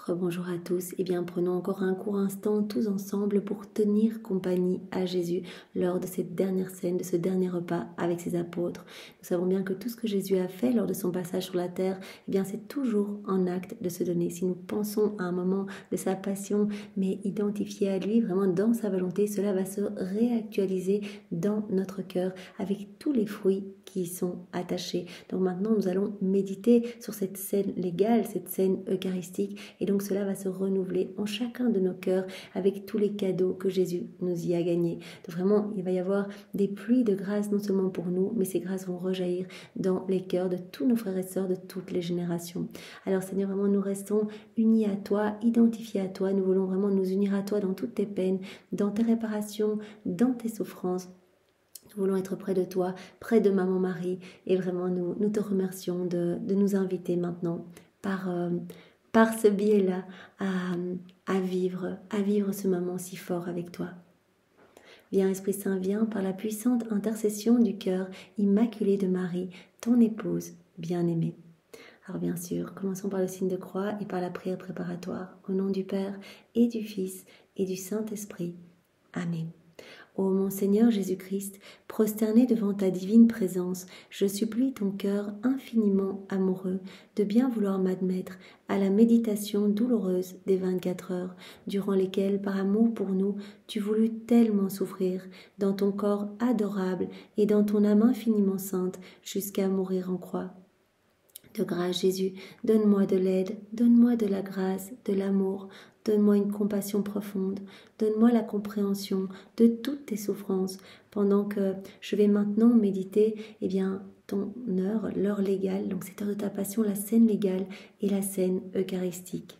Rebonjour à tous. Eh bien, prenons encore un court instant tous ensemble pour tenir compagnie à Jésus lors de cette dernière scène, de ce dernier repas avec ses apôtres. Nous savons bien que tout ce que Jésus a fait lors de son passage sur la terre, eh bien, c'est toujours un acte de se donner. Si nous pensons à un moment de sa passion, mais identifié à lui, vraiment dans sa volonté, cela va se réactualiser dans notre cœur avec tous les fruits qui y sont attachés. Donc maintenant, nous allons méditer sur cette scène légale, cette scène eucharistique, et donc cela va se renouveler en chacun de nos cœurs avec tous les cadeaux que Jésus nous y a gagnés. Donc vraiment, il va y avoir des pluies de grâce non seulement pour nous, mais ces grâces vont rejaillir dans les cœurs de tous nos frères et sœurs de toutes les générations. Alors Seigneur, vraiment nous restons unis à toi, identifiés à toi. Nous voulons vraiment nous unir à toi dans toutes tes peines, dans tes réparations, dans tes souffrances. Nous voulons être près de toi, près de Maman Marie, et vraiment nous te remercions de nous inviter maintenant par ce biais-là à vivre ce moment si fort avec toi. Viens Esprit Saint, viens par la puissante intercession du cœur immaculé de Marie, ton épouse bien-aimée. Alors bien sûr, commençons par le signe de croix et par la prière préparatoire, au nom du Père et du Fils et du Saint-Esprit. Amen. Ô mon Seigneur Jésus-Christ, prosterné devant ta divine présence, je supplie ton cœur infiniment amoureux de bien vouloir m'admettre à la méditation douloureuse des 24 heures, durant lesquelles, par amour pour nous, tu voulus tellement souffrir, dans ton corps adorable et dans ton âme infiniment sainte, jusqu'à mourir en croix. De grâce, Jésus, donne-moi de l'aide, donne-moi de la grâce, de l'amour, donne-moi une compassion profonde, donne-moi la compréhension de toutes tes souffrances, pendant que je vais maintenant méditer, eh bien, ton heure, l'heure légale, donc cette heure de ta passion, la scène légale et la scène eucharistique.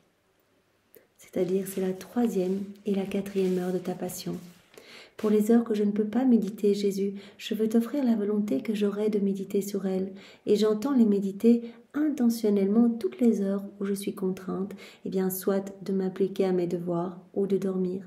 C'est-à-dire, c'est la 3e et la 4e heure de ta passion. Pour les heures que je ne peux pas méditer, Jésus, je veux t'offrir la volonté que j'aurai de méditer sur elles, et j'entends les méditer intentionnellement toutes les heures où je suis contrainte, eh bien, soit de m'appliquer à mes devoirs ou de dormir.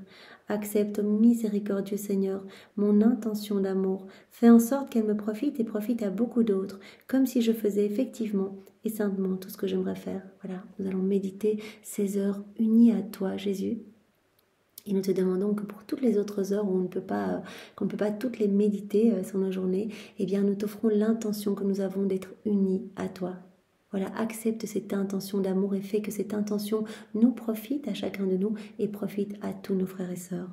Accepte, miséricordieux Seigneur, mon intention d'amour, fais en sorte qu'elle me profite et profite à beaucoup d'autres, comme si je faisais effectivement et simplement tout ce que j'aimerais faire. Voilà, nous allons méditer ces heures unies à toi, Jésus. Et nous te demandons que pour toutes les autres heures où qu'on ne peut pas toutes les méditer sur nos journées, eh bien nous t'offrons l'intention que nous avons d'être unis à toi. Voilà, accepte cette intention d'amour et fais que cette intention nous profite à chacun de nous et profite à tous nos frères et sœurs.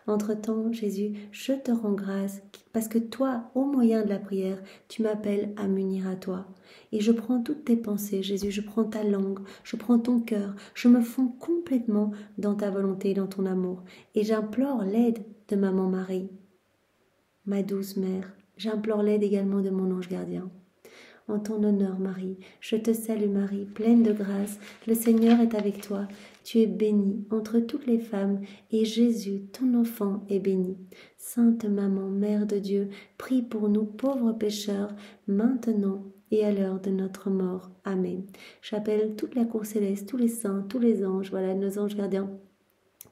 Entre-temps, Jésus, je te rends grâce parce que toi, au moyen de la prière, tu m'appelles à m'unir à toi. Et je prends toutes tes pensées, Jésus, je prends ta langue, je prends ton cœur, je me fonds complètement dans ta volonté et dans ton amour. Et j'implore l'aide de Maman Marie, ma douce mère. J'implore l'aide également de mon ange gardien. En ton honneur, Marie, je te salue Marie, pleine de grâce, le Seigneur est avec toi. Tu es bénie entre toutes les femmes, et Jésus, ton enfant, est béni. Sainte Maman, Mère de Dieu, prie pour nous pauvres pécheurs, maintenant et à l'heure de notre mort. Amen. J'appelle toute la cour céleste, tous les saints, tous les anges, voilà, nos anges gardiens,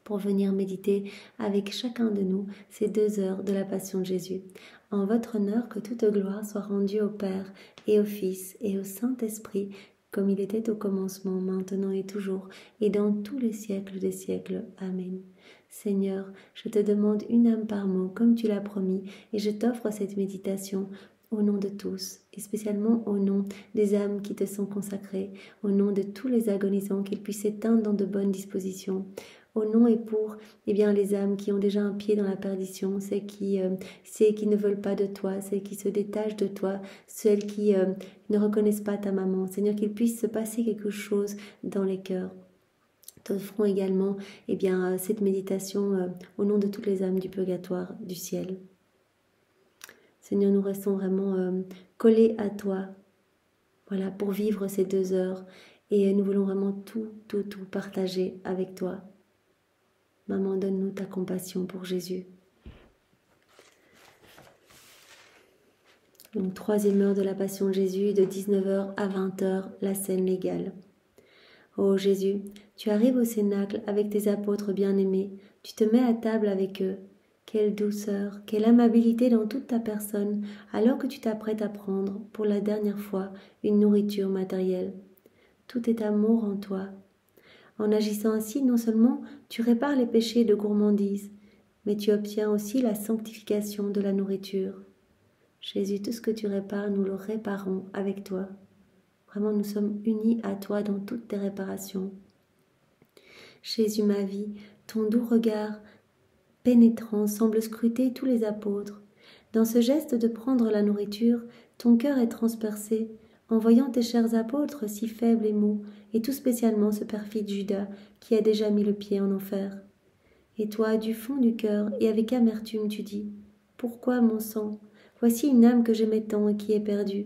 pour venir méditer avec chacun de nous ces 2 heures de la Passion de Jésus. En votre honneur, que toute gloire soit rendue au Père et au Fils et au Saint-Esprit, comme il était au commencement, maintenant et toujours, et dans tous les siècles des siècles. Amen. Seigneur, je te demande une âme par mot, comme tu l'as promis, et je t'offre cette méditation au nom de tous, et spécialement au nom des âmes qui te sont consacrées, au nom de tous les agonisants, qu'ils puissent s'éteindre dans de bonnes dispositions, au nom et pour les âmes qui ont déjà un pied dans la perdition, celles qui ne veulent pas de toi, celles qui se détachent de toi, celles qui ne reconnaissent pas ta maman. Seigneur, qu'il puisse se passer quelque chose dans les cœurs. T'offrons également cette méditation au nom de toutes les âmes du purgatoire, du ciel. Seigneur, nous restons vraiment collés à toi, voilà, pour vivre ces 2 heures, et nous voulons vraiment tout partager avec toi. Maman, donne-nous ta compassion pour Jésus. Donc, 3e heure de la Passion de Jésus, de 19h à 20h, la scène légale. Ô Jésus, tu arrives au cénacle avec tes apôtres bien-aimés, tu te mets à table avec eux. Quelle douceur, quelle amabilité dans toute ta personne, alors que tu t'apprêtes à prendre, pour la dernière fois, une nourriture matérielle. Tout est amour en toi. En agissant ainsi, non seulement tu répares les péchés de gourmandise, mais tu obtiens aussi la sanctification de la nourriture. Jésus, tout ce que tu répares, nous le réparons avec toi. Vraiment, nous sommes unis à toi dans toutes tes réparations. Jésus, ma vie, ton doux regard pénétrant semble scruter tous les apôtres. Dans ce geste de prendre la nourriture, ton cœur est transpercé, en voyant tes chers apôtres si faibles et mous, et tout spécialement ce perfide Judas qui a déjà mis le pied en enfer. Et toi, du fond du cœur, et avec amertume, tu dis « Pourquoi, mon sang? Voici une âme que j'aimais tant et qui est perdue. »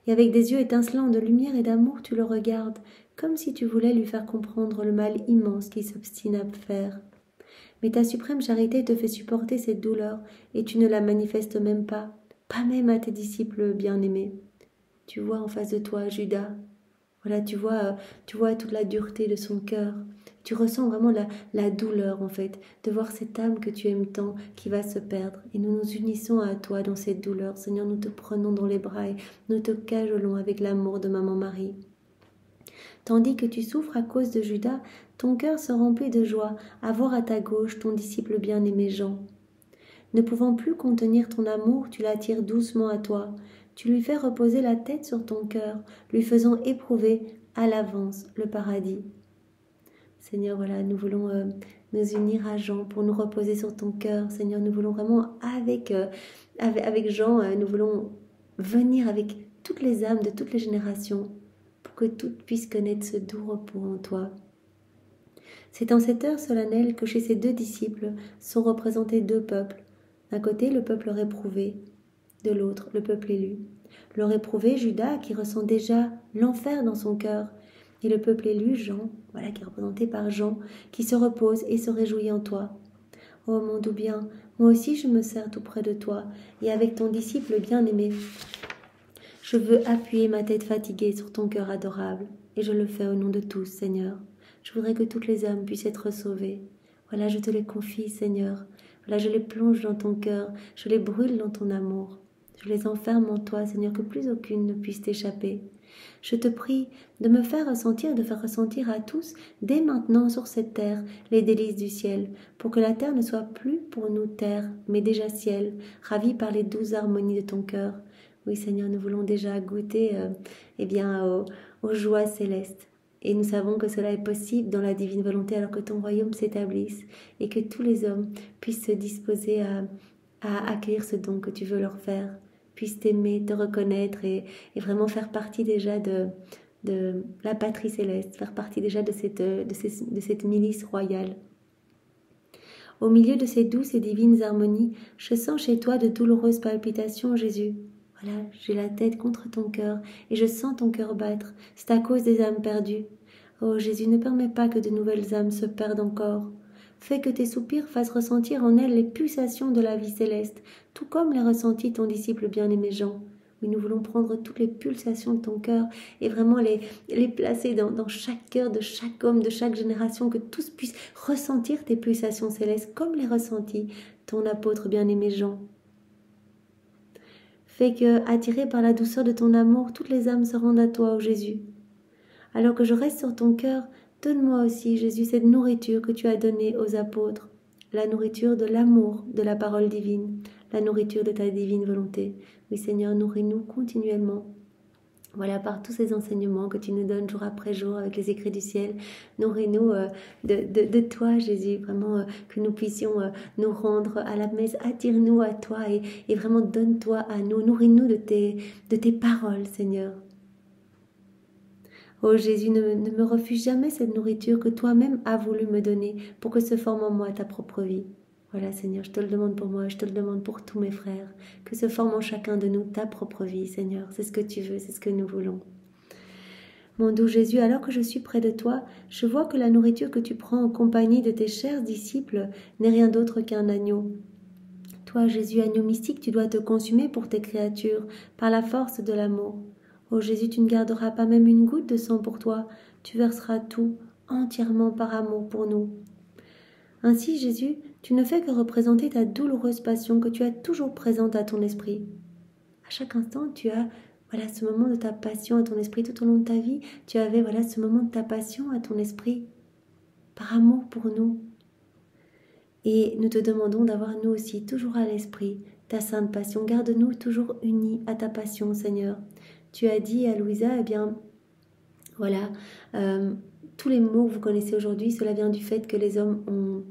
Et avec des yeux étincelants de lumière et d'amour, tu le regardes, comme si tu voulais lui faire comprendre le mal immense qu'il s'obstine à faire. Mais ta suprême charité te fait supporter cette douleur, et tu ne la manifestes même pas même à tes disciples bien-aimés. Tu vois en face de toi Judas. Voilà, tu vois toute la dureté de son cœur. Tu ressens vraiment la douleur, en fait, de voir cette âme que tu aimes tant qui va se perdre. Et nous nous unissons à toi dans cette douleur. Seigneur, nous te prenons dans les bras et nous te cajolons avec l'amour de Maman Marie. Tandis que tu souffres à cause de Judas, ton cœur se remplit de joie à voir à ta gauche ton disciple bien-aimé Jean. Ne pouvant plus contenir ton amour, tu l'attires doucement à toi. Tu lui fais reposer la tête sur ton cœur, lui faisant éprouver à l'avance le paradis. Seigneur, voilà, nous voulons nous unir à Jean pour nous reposer sur ton cœur. Seigneur, nous voulons vraiment, avec Jean, nous voulons venir avec toutes les âmes de toutes les générations pour que toutes puissent connaître ce doux repos en toi. C'est en cette heure solennelle que chez ces deux disciples sont représentés deux peuples. D'un côté, le peuple réprouvé, de l'autre, le peuple élu. Le réprouvé, Judas, qui ressent déjà l'enfer dans son cœur, et le peuple élu, Jean, voilà, qui est représenté par Jean, qui se repose et se réjouit en toi. Oh mon doux bien, moi aussi je me sers tout près de toi, et avec ton disciple bien-aimé, je veux appuyer ma tête fatiguée sur ton cœur adorable, et je le fais au nom de tous, Seigneur. Je voudrais que toutes les âmes puissent être sauvées. Voilà, je te les confie, Seigneur. Voilà, je les plonge dans ton cœur, je les brûle dans ton amour. Je les enferme en toi, Seigneur, que plus aucune ne puisse t'échapper. Je te prie de me faire ressentir, de faire ressentir à tous, dès maintenant sur cette terre, les délices du ciel, pour que la terre ne soit plus pour nous terre, mais déjà ciel, ravi par les douces harmonies de ton cœur. Oui, Seigneur, nous voulons déjà goûter aux joies célestes. Et nous savons que cela est possible dans la divine volonté alors que ton royaume s'établisse et que tous les hommes puissent se disposer à accueillir ce don que tu veux leur faire, puissent t'aimer, te reconnaître et vraiment faire partie déjà de la patrie céleste, faire partie déjà de cette milice royale. Au milieu de ces douces et divines harmonies, je sens chez toi de douloureuses palpitations, Jésus. Voilà, j'ai la tête contre ton cœur et je sens ton cœur battre. C'est à cause des âmes perdues. Oh Jésus, ne permets pas que de nouvelles âmes se perdent encore. Fais que tes soupirs fassent ressentir en elles les pulsations de la vie céleste, tout comme les ressentit ton disciple bien-aimé Jean. Oui, nous voulons prendre toutes les pulsations de ton cœur et vraiment les placer dans chaque cœur de chaque homme, de chaque génération, que tous puissent ressentir tes pulsations célestes comme les ressentit ton apôtre bien-aimé Jean. Fais que, attirés par la douceur de ton amour, toutes les âmes se rendent à toi, ô Jésus. Alors que je reste sur ton cœur, donne-moi aussi, Jésus, cette nourriture que tu as donnée aux apôtres, la nourriture de l'amour de la parole divine, la nourriture de ta divine volonté. Oui, Seigneur, nourris-nous continuellement. Voilà, par tous ces enseignements que tu nous donnes jour après jour avec les écrits du ciel, nourris-nous de toi, Jésus, vraiment que nous puissions nous rendre à la messe, attire-nous à toi et vraiment donne-toi à nous, nourris-nous de tes paroles, Seigneur. Oh Jésus, ne me refuse jamais cette nourriture que toi-même as voulu me donner pour que se forme en moi ta propre vie. Voilà Seigneur, je te le demande pour moi, je te le demande pour tous mes frères, que se forme en chacun de nous ta propre vie, Seigneur. C'est ce que tu veux, c'est ce que nous voulons. Mon doux Jésus, alors que je suis près de toi, je vois que la nourriture que tu prends en compagnie de tes chers disciples n'est rien d'autre qu'un agneau. Toi, Jésus, agneau mystique, tu dois te consumer pour tes créatures, par la force de l'amour. Ô Jésus, tu ne garderas pas même une goutte de sang pour toi, tu verseras tout, entièrement par amour pour nous. Ainsi, Jésus, tu ne fais que représenter ta douloureuse passion que tu as toujours présente à ton esprit. À chaque instant, tu as ce moment de ta passion à ton esprit. Tout au long de ta vie, tu avais ce moment de ta passion à ton esprit. par amour pour nous. Et nous te demandons d'avoir nous aussi toujours à l'esprit ta sainte passion. Garde-nous toujours unis à ta passion, Seigneur. Tu as dit à Louisa, eh bien, voilà, tous les mots que vous connaissez aujourd'hui, cela vient du fait que les hommes ont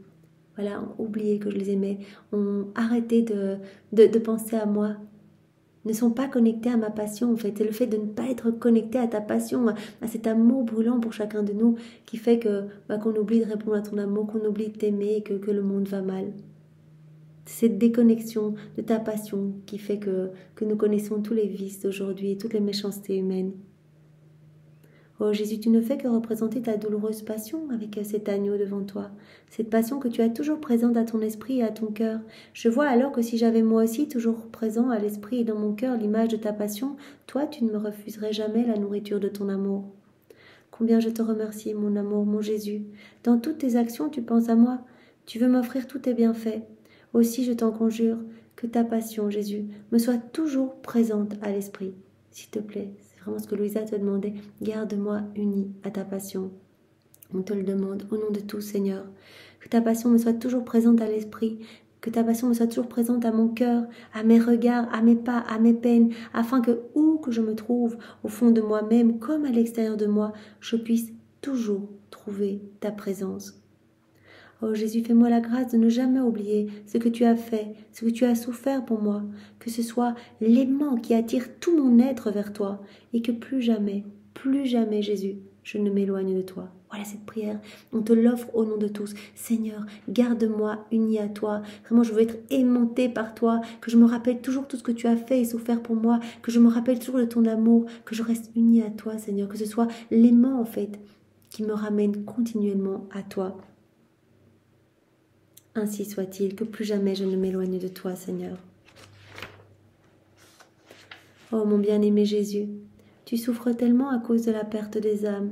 oublié que je les aimais, ont arrêté de penser à moi, ne sont pas connectés à ma passion en fait. C'est le fait de ne pas être connecté à ta passion, à cet amour brûlant pour chacun de nous qui fait que qu'on oublie de répondre à ton amour, qu'on oublie de t'aimer et que le monde va mal. C'est cette déconnexion de ta passion qui fait que nous connaissons tous les vices d'aujourd'hui et toutes les méchancetés humaines. Oh Jésus, tu ne fais que représenter ta douloureuse passion avec cet agneau devant toi, cette passion que tu as toujours présente à ton esprit et à ton cœur. Je vois alors que si j'avais moi aussi toujours présent à l'esprit et dans mon cœur l'image de ta passion, toi tu ne me refuserais jamais la nourriture de ton amour. Combien je te remercie, mon amour, mon Jésus. Dans toutes tes actions, tu penses à moi. Tu veux m'offrir tous tes bienfaits. Aussi, je t'en conjure, que ta passion, Jésus, me soit toujours présente à l'esprit. S'il te plaît, c'est vraiment ce que Louisa te demandait. Garde-moi unie à ta passion. On te le demande au nom de tout, Seigneur. Que ta passion me soit toujours présente à l'esprit. Que ta passion me soit toujours présente à mon cœur, à mes regards, à mes pas, à mes peines, afin que, où que je me trouve, au fond de moi-même comme à l'extérieur de moi, je puisse toujours trouver ta présence. Oh Jésus, fais-moi la grâce de ne jamais oublier ce que tu as fait, ce que tu as souffert pour moi, que ce soit l'aimant qui attire tout mon être vers toi, et que plus jamais, Jésus, je ne m'éloigne de toi. Voilà cette prière, on te l'offre au nom de tous. Seigneur, garde-moi unie à toi. Vraiment, je veux être aimantée par toi, que je me rappelle toujours tout ce que tu as fait et souffert pour moi, que je me rappelle toujours de ton amour, que je reste unie à toi, Seigneur, que ce soit l'aimant, en fait, qui me ramène continuellement à toi. Ainsi soit-il, que plus jamais je ne m'éloigne de toi, Seigneur. Oh mon bien-aimé Jésus, tu souffres tellement à cause de la perte des âmes.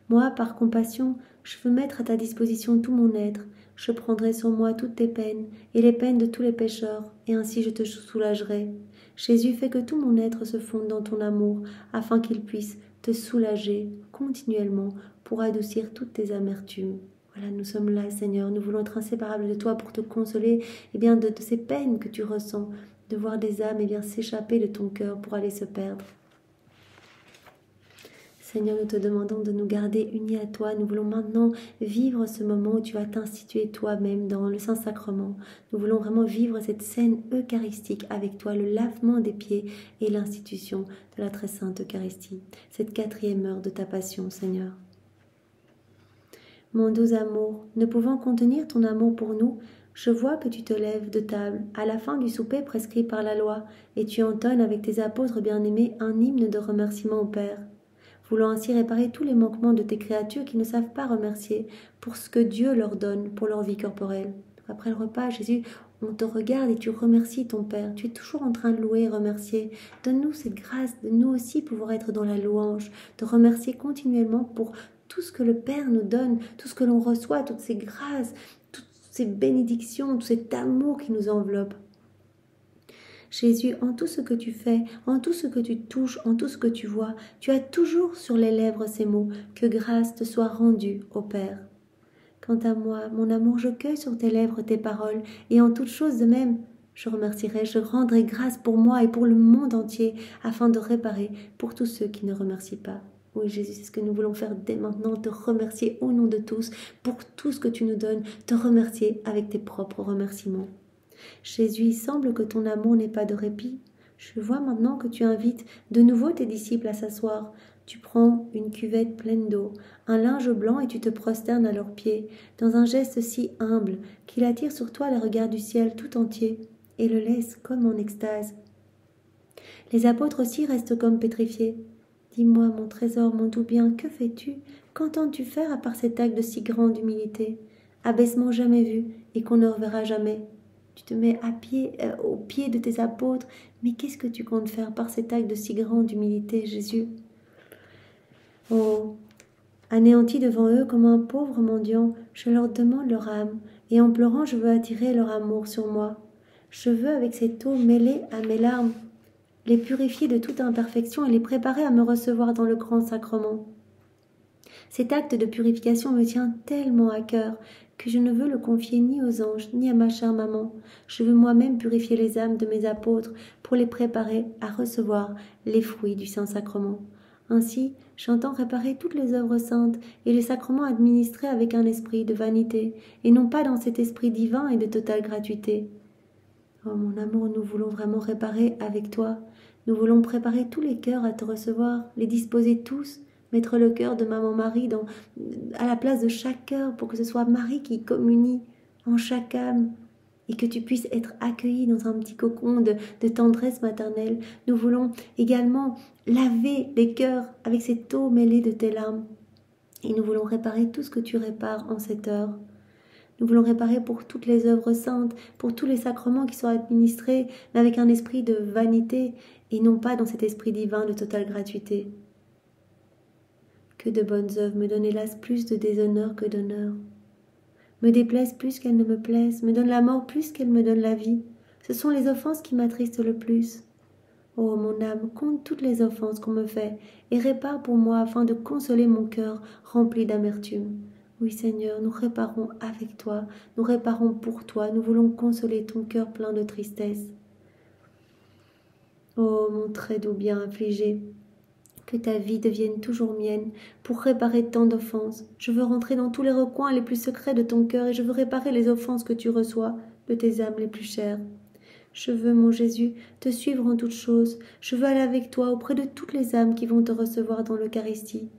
Moi, par compassion, je veux mettre à ta disposition tout mon être. Je prendrai sur moi toutes tes peines et les peines de tous les pécheurs, et ainsi je te soulagerai. Jésus, fais que tout mon être se fonde dans ton amour, afin qu'il puisse te soulager continuellement pour adoucir toutes tes amertumes. Voilà, nous sommes là, Seigneur, nous voulons être inséparables de toi pour te consoler de ces peines que tu ressens, de voir des âmes s'échapper de ton cœur pour aller se perdre. Seigneur, nous te demandons de nous garder unis à toi. Nous voulons maintenant vivre ce moment où tu vas t'instituer toi-même dans le Saint-Sacrement. Nous voulons vraiment vivre cette scène eucharistique avec toi, le lavement des pieds et l'institution de la très sainte Eucharistie. Cette 4e heure de ta passion, Seigneur. Mon doux amour, ne pouvant contenir ton amour pour nous, je vois que tu te lèves de table, à la fin du souper prescrit par la loi, et tu entonnes avec tes apôtres bien-aimés un hymne de remerciement au Père, voulant ainsi réparer tous les manquements de tes créatures qui ne savent pas remercier pour ce que Dieu leur donne pour leur vie corporelle. Après le repas, Jésus, on te regarde et tu remercies ton Père. Tu es toujours en train de louer et remercier. Donne-nous cette grâce de nous aussi pouvoir être dans la louange, de remercier continuellement pour tout ce que le Père nous donne, tout ce que l'on reçoit, toutes ces grâces, toutes ces bénédictions, tout cet amour qui nous enveloppe. Jésus, en tout ce que tu fais, en tout ce que tu touches, en tout ce que tu vois, tu as toujours sur les lèvres ces mots, que grâce te soit rendue au Père. Quant à moi, mon amour, je cueille sur tes lèvres tes paroles, et en toutes choses de même, je remercierai, je rendrai grâce pour moi et pour le monde entier, afin de réparer pour tous ceux qui ne remercient pas. Oui, Jésus, c'est ce que nous voulons faire dès maintenant, te remercier au nom de tous, pour tout ce que tu nous donnes, te remercier avec tes propres remerciements. Jésus, il semble que ton amour n'ait pas de répit. Je vois maintenant que tu invites de nouveau tes disciples à s'asseoir. Tu prends une cuvette pleine d'eau, un linge blanc et tu te prosternes à leurs pieds, dans un geste si humble qu'il attire sur toi les regards du ciel tout entier et le laisse comme en extase. Les apôtres aussi restent comme pétrifiés. Dis-moi, mon trésor, mon tout bien, que fais-tu? Qu'entends-tu faire à part cet acte de si grande humilité? Abaissement jamais vu et qu'on ne reverra jamais. Tu te mets aux pieds de tes apôtres, mais qu'est-ce que tu comptes faire par cet acte de si grande humilité, Jésus? Oh, anéanti devant eux comme un pauvre mendiant, je leur demande leur âme, et en pleurant je veux attirer leur amour sur moi. Je veux, avec cette eau mêlée à mes larmes, les purifier de toute imperfection et les préparer à me recevoir dans le grand sacrement. Cet acte de purification me tient tellement à cœur que je ne veux le confier ni aux anges, ni à ma chère maman. Je veux moi-même purifier les âmes de mes apôtres pour les préparer à recevoir les fruits du Saint-Sacrement. Ainsi, j'entends réparer toutes les œuvres saintes et les sacrements administrés avec un esprit de vanité, et non pas dans cet esprit divin et de totale gratuité. Oh mon amour, nous voulons vraiment réparer avec toi. Nous voulons préparer tous les cœurs à te recevoir, les disposer tous, mettre le cœur de Maman Marie à la place de chaque cœur pour que ce soit Marie qui communie en chaque âme et que tu puisses être accueilli dans un petit cocon de tendresse maternelle. Nous voulons également laver les cœurs avec cette eau mêlée de tes larmes et nous voulons réparer tout ce que tu répares en cette heure. Nous voulons réparer pour toutes les œuvres saintes, pour tous les sacrements qui sont administrés, mais avec un esprit de vanité et non pas dans cet esprit divin de totale gratuité. Que de bonnes œuvres me donnent hélas plus de déshonneur que d'honneur. Me déplaisent plus qu'elles ne me plaisent, me donnent la mort plus qu'elles me donnent la vie. Ce sont les offenses qui m'attristent le plus. Oh mon âme, compte toutes les offenses qu'on me fait et répare pour moi afin de consoler mon cœur rempli d'amertume. Oui Seigneur, nous réparons avec toi, nous réparons pour toi, nous voulons consoler ton cœur plein de tristesse. Oh mon très doux bien affligé, que ta vie devienne toujours mienne pour réparer tant d'offenses. Je veux rentrer dans tous les recoins les plus secrets de ton cœur et je veux réparer les offenses que tu reçois de tes âmes les plus chères. Je veux, mon Jésus, te suivre en toutes choses. Je veux aller avec toi auprès de toutes les âmes qui vont te recevoir dans l'Eucharistie.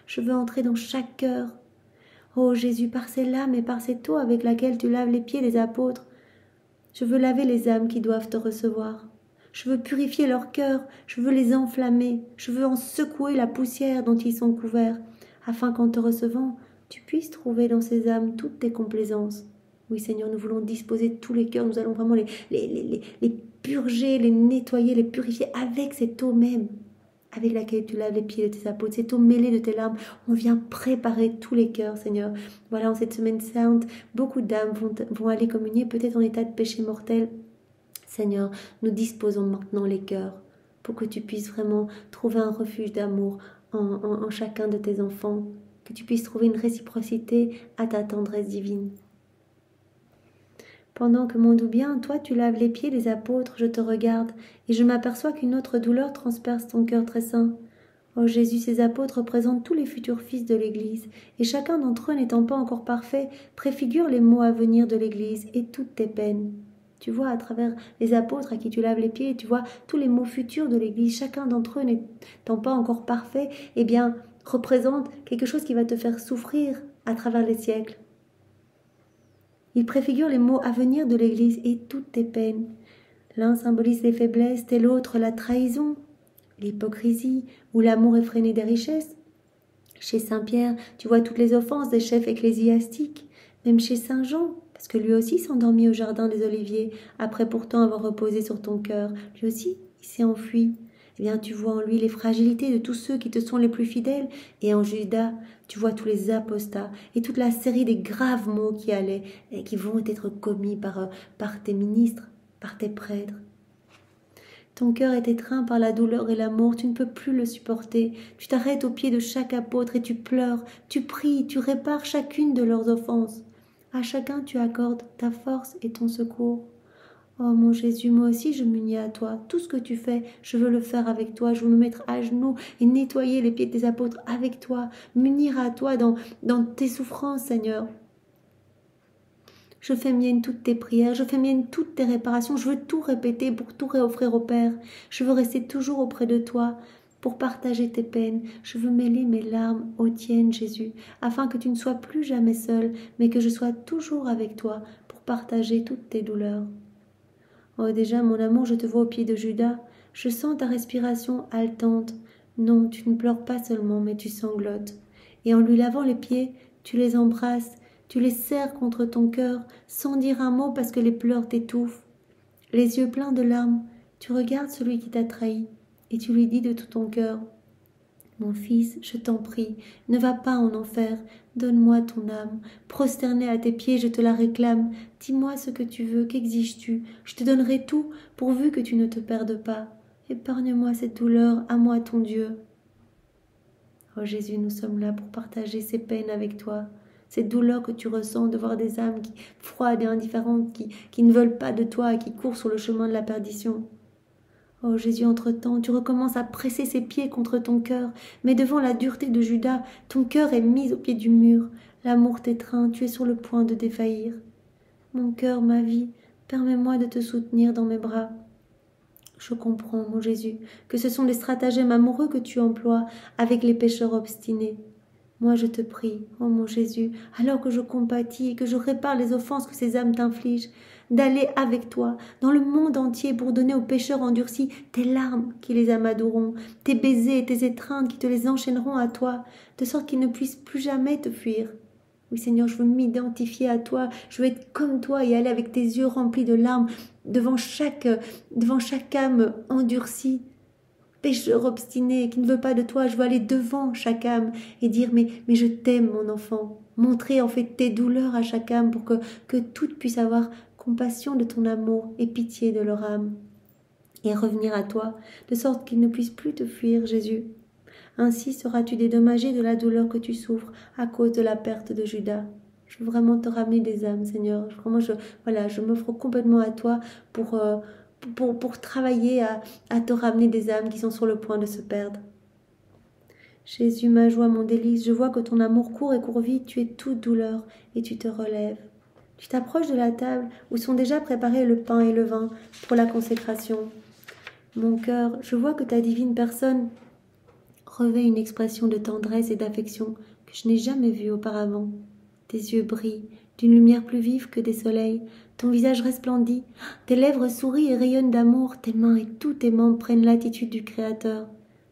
Je veux entrer dans chaque cœur. Ô Jésus, par ces lames et par cette eau avec laquelle tu laves les pieds des apôtres, je veux laver les âmes qui doivent te recevoir. Je veux purifier leur cœur, je veux les enflammer, je veux en secouer la poussière dont ils sont couverts, afin qu'en te recevant, tu puisses trouver dans ces âmes toutes tes complaisances. Oui Seigneur, nous voulons disposer tous les cœurs, nous allons vraiment les purger, les nettoyer, les purifier avec cette eau même, avec laquelle tu laves les pieds de tes apôtres, cette eau mêlée de tes larmes. On vient préparer tous les cœurs, Seigneur. Voilà, en cette semaine sainte, beaucoup d'âmes vont aller communier, peut-être en état de péché mortel. Seigneur, nous disposons maintenant les cœurs pour que tu puisses vraiment trouver un refuge d'amour en chacun de tes enfants, que tu puisses trouver une réciprocité à ta tendresse divine. Pendant que mon doux bien, toi tu laves les pieds des apôtres, je te regarde, et je m'aperçois qu'une autre douleur transperce ton cœur très saint. Ô Jésus, ces apôtres représentent tous les futurs fils de l'Église, et chacun d'entre eux n'étant pas encore parfait, préfigure les maux à venir de l'Église et toutes tes peines. Tu vois à travers les apôtres à qui tu laves les pieds, tu vois tous les maux futurs de l'Église, chacun d'entre eux n'étant pas encore parfait, eh bien, représente quelque chose qui va te faire souffrir à travers les siècles. Il préfigure les maux à venir de l'Église et toutes tes peines. L'un symbolise les faiblesses, tel l'autre la trahison, l'hypocrisie ou l'amour effréné des richesses. Chez Saint Pierre, tu vois toutes les offenses des chefs ecclésiastiques, même chez Saint Jean, parce que lui aussi s'endormit au jardin des Oliviers, après pourtant avoir reposé sur ton cœur. Lui aussi, il s'est enfui. Eh bien, tu vois en lui les fragilités de tous ceux qui te sont les plus fidèles, et en Judas, tu vois tous les apostats et toute la série des graves maux qui allaient et qui vont être commis par tes ministres, par tes prêtres. Ton cœur est étreint par la douleur et l'amour, tu ne peux plus le supporter. Tu t'arrêtes au pied de chaque apôtre et tu pleures, tu pries, tu répares chacune de leurs offenses. À chacun tu accordes ta force et ton secours. Oh mon Jésus, moi aussi je m'unis à toi. Tout ce que tu fais, je veux le faire avec toi. Je veux me mettre à genoux et nettoyer les pieds de tes apôtres avec toi. M'unir à toi dans tes souffrances, Seigneur. Je fais mienne toutes tes prières, je fais mienne toutes tes réparations. Je veux tout répéter pour tout réoffrir au Père. Je veux rester toujours auprès de toi pour partager tes peines. Je veux mêler mes larmes aux tiennes, Jésus, afin que tu ne sois plus jamais seul, mais que je sois toujours avec toi pour partager toutes tes douleurs. Oh déjà, mon amour, je te vois au pied de Judas. Je sens ta respiration haletante. Non, tu ne pleures pas seulement, mais tu sanglotes. Et en lui lavant les pieds, tu les embrasses, tu les serres contre ton cœur, sans dire un mot parce que les pleurs t'étouffent. Les yeux pleins de larmes, tu regardes celui qui t'a trahi, et tu lui dis de tout ton cœur: mon fils, je t'en prie, ne va pas en enfer, donne-moi ton âme. Prosternée à tes pieds, je te la réclame. Dis-moi ce que tu veux, qu'exiges-tu? Je te donnerai tout, pourvu que tu ne te perdes pas. Épargne-moi cette douleur, à moi ton Dieu. Oh Jésus, nous sommes là pour partager ces peines avec toi, ces douleurs que tu ressens de voir des âmes froides et indifférentes, qui ne veulent pas de toi et qui courent sur le chemin de la perdition. Oh Jésus, entre-temps, tu recommences à presser ses pieds contre ton cœur, mais devant la dureté de Judas, ton cœur est mis au pied du mur. L'amour t'étreint, tu es sur le point de défaillir. Mon cœur, ma vie, permets-moi de te soutenir dans mes bras. Je comprends, mon Jésus, que ce sont des stratagèmes amoureux que tu emploies avec les pécheurs obstinés. Moi, je te prie, ô mon Jésus, alors que je compatis et que je répare les offenses que ces âmes t'infligent, d'aller avec toi dans le monde entier pour donner aux pécheurs endurcis tes larmes qui les amadoueront, tes baisers et tes étreintes qui te les enchaîneront à toi, de sorte qu'ils ne puissent plus jamais te fuir. Oui, Seigneur, je veux m'identifier à toi, je veux être comme toi et aller avec tes yeux remplis de larmes devant chaque âme endurcie. Pécheur obstiné qui ne veut pas de toi, je veux aller devant chaque âme et dire mais je t'aime mon enfant. Montrer en fait tes douleurs à chaque âme pour que toutes puissent avoir compassion de ton amour et pitié de leur âme. Et revenir à toi, de sorte qu'ils ne puissent plus te fuir, Jésus. Ainsi seras-tu dédommagé de la douleur que tu souffres à cause de la perte de Judas. Je veux vraiment te ramener des âmes, Seigneur. Je m'offre complètement à toi pour travailler à te ramener des âmes qui sont sur le point de se perdre. Jésus, ma joie, mon délice, je vois que ton amour court et court vite, tu es toute douleur et tu te relèves. Tu t'approches de la table où sont déjà préparés le pain et le vin pour la consécration. Mon cœur, je vois que ta divine personne revêt une expression de tendresse et d'affection que je n'ai jamais vue auparavant. Tes yeux brillent d'une lumière plus vive que des soleils, ton visage resplendit, tes lèvres sourient et rayonnent d'amour, tes mains et tous tes membres prennent l'attitude du Créateur.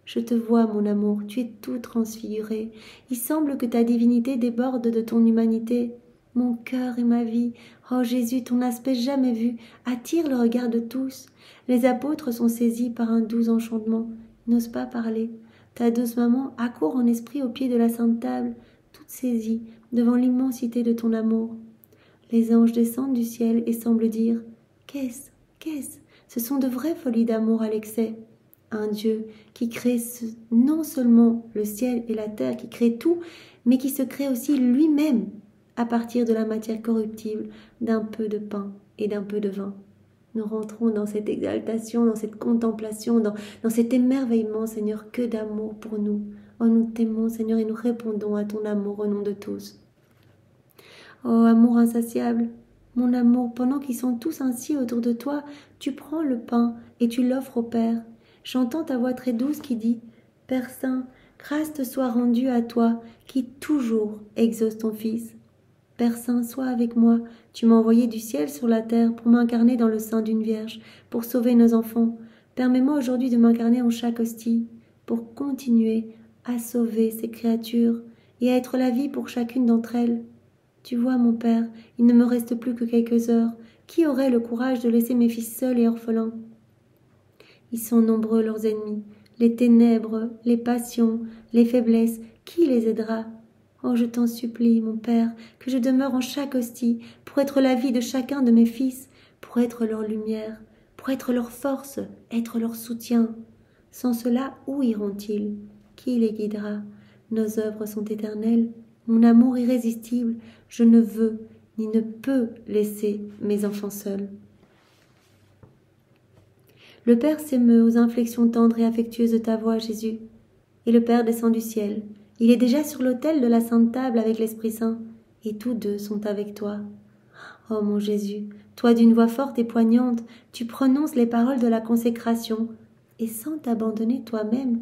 Je te vois, mon amour, tu es tout transfiguré. Il semble que ta divinité déborde de ton humanité. Mon cœur et ma vie, oh Jésus, ton aspect jamais vu, attire le regard de tous. Les apôtres sont saisis par un doux enchantement, n'osent pas parler. Ta douce maman accourt en esprit au pied de la sainte table, toute saisie devant l'immensité de ton amour. Les anges descendent du ciel et semblent dire « Qu'est-ce ? Qu'est-ce » Ce sont de vraies folies d'amour à l'excès. Un Dieu qui crée non seulement le ciel et la terre, qui crée tout, mais qui se crée aussi lui-même à partir de la matière corruptible, d'un peu de pain et d'un peu de vin. Nous rentrons dans cette exaltation, dans cette contemplation, dans cet émerveillement, Seigneur, que d'amour pour nous. Oh, nous t'aimons, Seigneur, et nous répondons à ton amour au nom de tous. Oh, amour insatiable, mon amour, pendant qu'ils sont tous ainsi autour de toi, tu prends le pain et tu l'offres au Père. J'entends ta voix très douce qui dit « Père Saint, grâce te soit rendue à toi, qui toujours exauce ton Fils. Père Saint, sois avec moi, tu m'as envoyé du ciel sur la terre pour m'incarner dans le sein d'une Vierge, pour sauver nos enfants. Permets-moi aujourd'hui de m'incarner en chaque hostie, pour continuer à sauver ces créatures et à être la vie pour chacune d'entre elles. Tu vois, mon Père, il ne me reste plus que quelques heures. Qui aurait le courage de laisser mes fils seuls et orphelins? Ils sont nombreux, leurs ennemis, les ténèbres, les passions, les faiblesses. Qui les aidera? Oh, je t'en supplie, mon Père, que je demeure en chaque hostie pour être la vie de chacun de mes fils, pour être leur lumière, pour être leur force, être leur soutien. Sans cela, où iront-ils? Qui les guidera? Nos œuvres sont éternelles, mon amour irrésistible, je ne veux ni ne peux laisser mes enfants seuls. Le Père s'émeut aux inflexions tendres et affectueuses de ta voix, Jésus, et le Père descend du ciel. Il est déjà sur l'autel de la Sainte Table avec l'Esprit Saint, et tous deux sont avec toi. Oh mon Jésus, toi d'une voix forte et poignante, tu prononces les paroles de la consécration, et sans t'abandonner toi-même,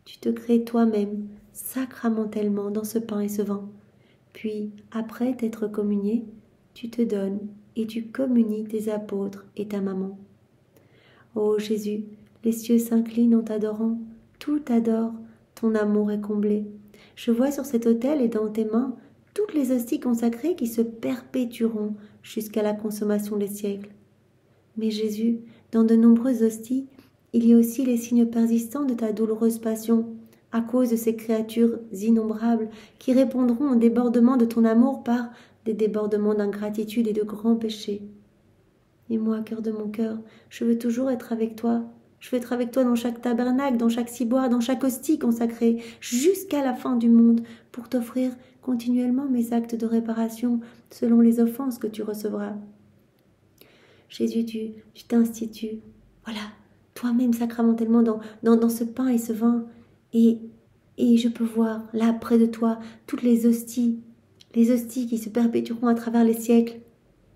tu te crées toi-même, sacramentellement dans ce pain et ce vin. Puis, après t'être communié, tu te donnes et tu communies tes apôtres et ta maman. Ô Jésus, les cieux s'inclinent en t'adorant, tout t'adore, ton amour est comblé. Je vois sur cet autel et dans tes mains toutes les hosties consacrées qui se perpétueront jusqu'à la consommation des siècles. Mais Jésus, dans de nombreuses hosties, il y a aussi les signes persistants de ta douloureuse passion, à cause de ces créatures innombrables qui répondront au débordement de ton amour par des débordements d'ingratitude et de grands péchés. Et moi, cœur de mon cœur, je veux toujours être avec toi, Je veux être avec toi dans chaque tabernacle, dans chaque ciboire, dans chaque hostie consacrée, jusqu'à la fin du monde, pour t'offrir continuellement mes actes de réparation selon les offenses que tu recevras. Jésus, tu t'institues, voilà, toi-même sacramentellement dans ce pain et ce vin, et je peux voir, là, près de toi, toutes les hosties qui se perpétueront à travers les siècles.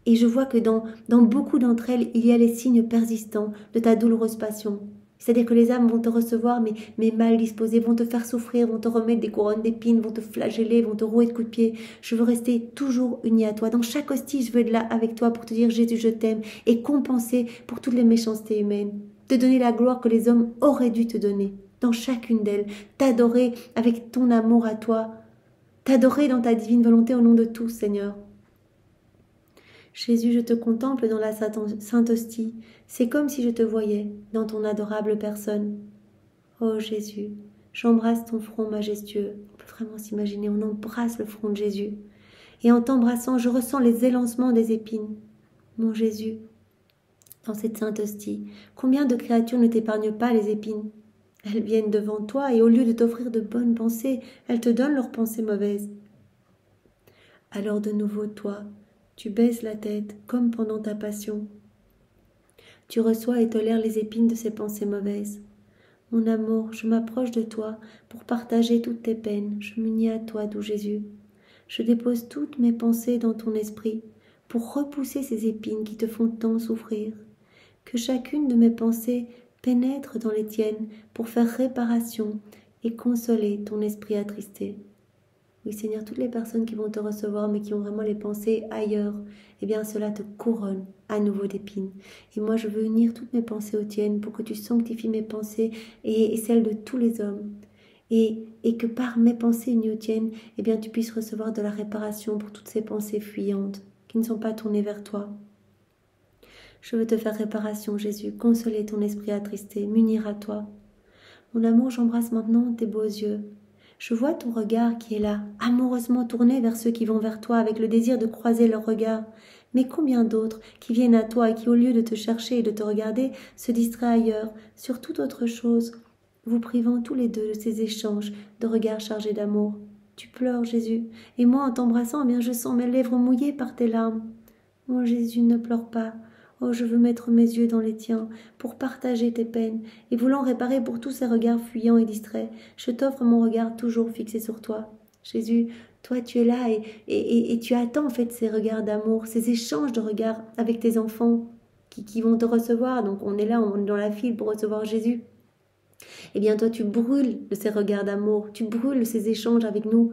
Et je vois que dans beaucoup d'entre elles, il y a les signes persistants de ta douloureuse passion. C'est-à-dire que les âmes vont te recevoir, mais mal disposées, vont te faire souffrir, vont te remettre des couronnes d'épines, vont te flageller, vont te rouer de coups de pied. Je veux rester toujours unie à toi. Dans chaque hostie, je veux être là avec toi pour te dire Jésus, je t'aime, et compenser pour toutes les méchancetés humaines. Te donner la gloire que les hommes auraient dû te donner. Dans chacune d'elles, t'adorer avec ton amour à toi. T'adorer dans ta divine volonté au nom de tous, Seigneur. Jésus, je te contemple dans la sainte hostie. C'est comme si je te voyais dans ton adorable personne. Oh Jésus, j'embrasse ton front majestueux. On peut vraiment s'imaginer, on embrasse le front de Jésus. Et en t'embrassant, je ressens les élancements des épines. Mon Jésus, dans cette sainte hostie, combien de créatures ne t'épargnent pas les épines? Elles viennent devant toi et au lieu de t'offrir de bonnes pensées, elles te donnent leurs pensées mauvaises. Alors de nouveau, toi, tu baisses la tête comme pendant ta passion. Tu reçois et tolères les épines de ces pensées mauvaises. Mon amour, je m'approche de toi pour partager toutes tes peines. Je m'unis à toi, doux Jésus. Je dépose toutes mes pensées dans ton esprit pour repousser ces épines qui te font tant souffrir. Que chacune de mes pensées pénètre dans les tiennes pour faire réparation et consoler ton esprit attristé. Oui, Seigneur, toutes les personnes qui vont te recevoir, mais qui ont vraiment les pensées ailleurs, eh bien, cela te couronne à nouveau d'épines. Et moi, je veux unir toutes mes pensées aux tiennes pour que tu sanctifies mes pensées et celles de tous les hommes. Et que par mes pensées unies aux tiennes, eh bien, tu puisses recevoir de la réparation pour toutes ces pensées fuyantes qui ne sont pas tournées vers toi. Je veux te faire réparation, Jésus, consoler ton esprit attristé, m'unir à toi. Mon amour, j'embrasse maintenant tes beaux yeux. Je vois ton regard qui est là, amoureusement tourné vers ceux qui vont vers toi avec le désir de croiser leur regard. Mais combien d'autres qui viennent à toi et qui, au lieu de te chercher et de te regarder, se distraient ailleurs, sur toute autre chose, vous privant tous les deux de ces échanges de regards chargés d'amour. Tu pleures, Jésus, et moi, en t'embrassant, eh bien, je sens mes lèvres mouillées par tes larmes. Mon Jésus, ne pleure pas. Oh, je veux mettre mes yeux dans les tiens pour partager tes peines et voulant réparer pour tous ces regards fuyants et distraits, je t'offre mon regard toujours fixé sur toi. Jésus, toi tu es là et tu attends en fait ces regards d'amour, ces échanges de regards avec tes enfants qui vont te recevoir. Donc on est là, on est dans la file pour recevoir Jésus. Eh bien toi tu brûles de ces regards d'amour, tu brûles de ces échanges avec nous.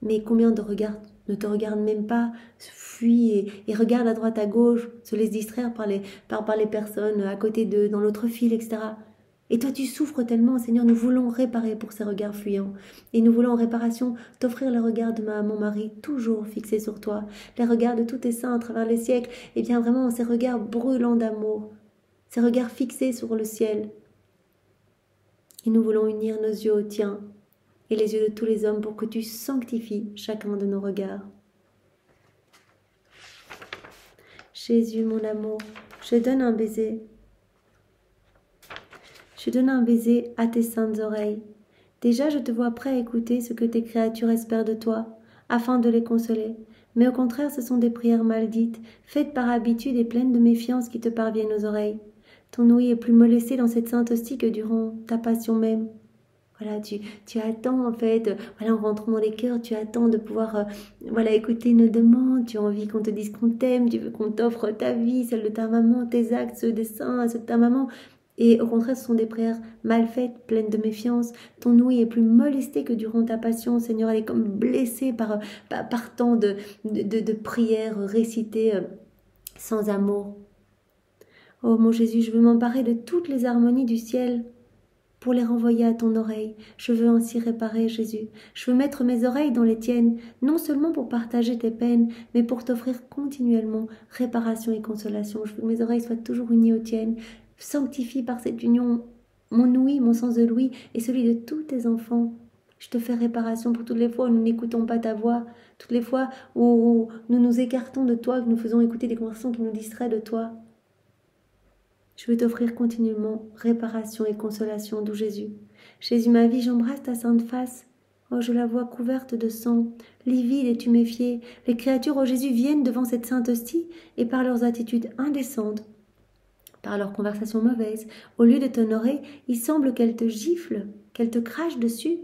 Mais combien de regards ne te regardent même pas, fuient et regardent à droite, à gauche, se laissent distraire par les personnes à côté d'eux, dans l'autre file, etc. Et toi, tu souffres tellement, Seigneur, nous voulons réparer pour ces regards fuyants. Et nous voulons en réparation t'offrir le regard de mon mari, toujours fixé sur toi, les regards de tous tes saints à travers les siècles, et bien vraiment ces regards brûlants d'amour, ces regards fixés sur le ciel. Et nous voulons unir nos yeux aux tiens, et les yeux de tous les hommes pour que tu sanctifies chacun de nos regards. Jésus, mon amour, je donne un baiser. Je donne un baiser à tes saintes oreilles. Déjà, je te vois prêt à écouter ce que tes créatures espèrent de toi, afin de les consoler. Mais au contraire, ce sont des prières mal dites, faites par habitude et pleines de méfiance qui te parviennent aux oreilles. Ton ouïe est plus molestée dans cette sainte hostie que durant ta passion même. Voilà, tu attends en fait, voilà, en rentrant dans les cœurs, tu attends de pouvoir écouter nos demandes, tu as envie qu'on te dise qu'on t'aime, tu veux qu'on t'offre ta vie, celle de ta maman, tes actes, ceux des saints, ceux de ta maman. Et au contraire, ce sont des prières mal faites, pleines de méfiance. Ton ouïe est plus molestée que durant ta passion, Seigneur, elle est comme blessée par tant de prières récitées sans amour. Oh mon Jésus, je veux m'emparer de toutes les harmonies du ciel pour les renvoyer à ton oreille. Je veux ainsi réparer, Jésus. Je veux mettre mes oreilles dans les tiennes, non seulement pour partager tes peines, mais pour t'offrir continuellement réparation et consolation. Je veux que mes oreilles soient toujours unies aux tiennes. Sanctifie par cette union mon ouïe, mon sens de l'ouïe et celui de tous tes enfants. Je te fais réparation pour toutes les fois où nous n'écoutons pas ta voix, toutes les fois où nous nous écartons de toi, que nous faisons écouter des conversations qui nous distraient de toi. Je veux t'offrir continuellement réparation et consolation, doux Jésus. Jésus, ma vie, j'embrasse ta sainte face. Oh, je la vois couverte de sang, livide et tuméfiée. Les créatures, oh Jésus, viennent devant cette sainte hostie et par leurs attitudes indécentes, par leurs conversations mauvaises, au lieu de t'honorer, il semble qu'elles te giflent, qu'elles te crachent dessus.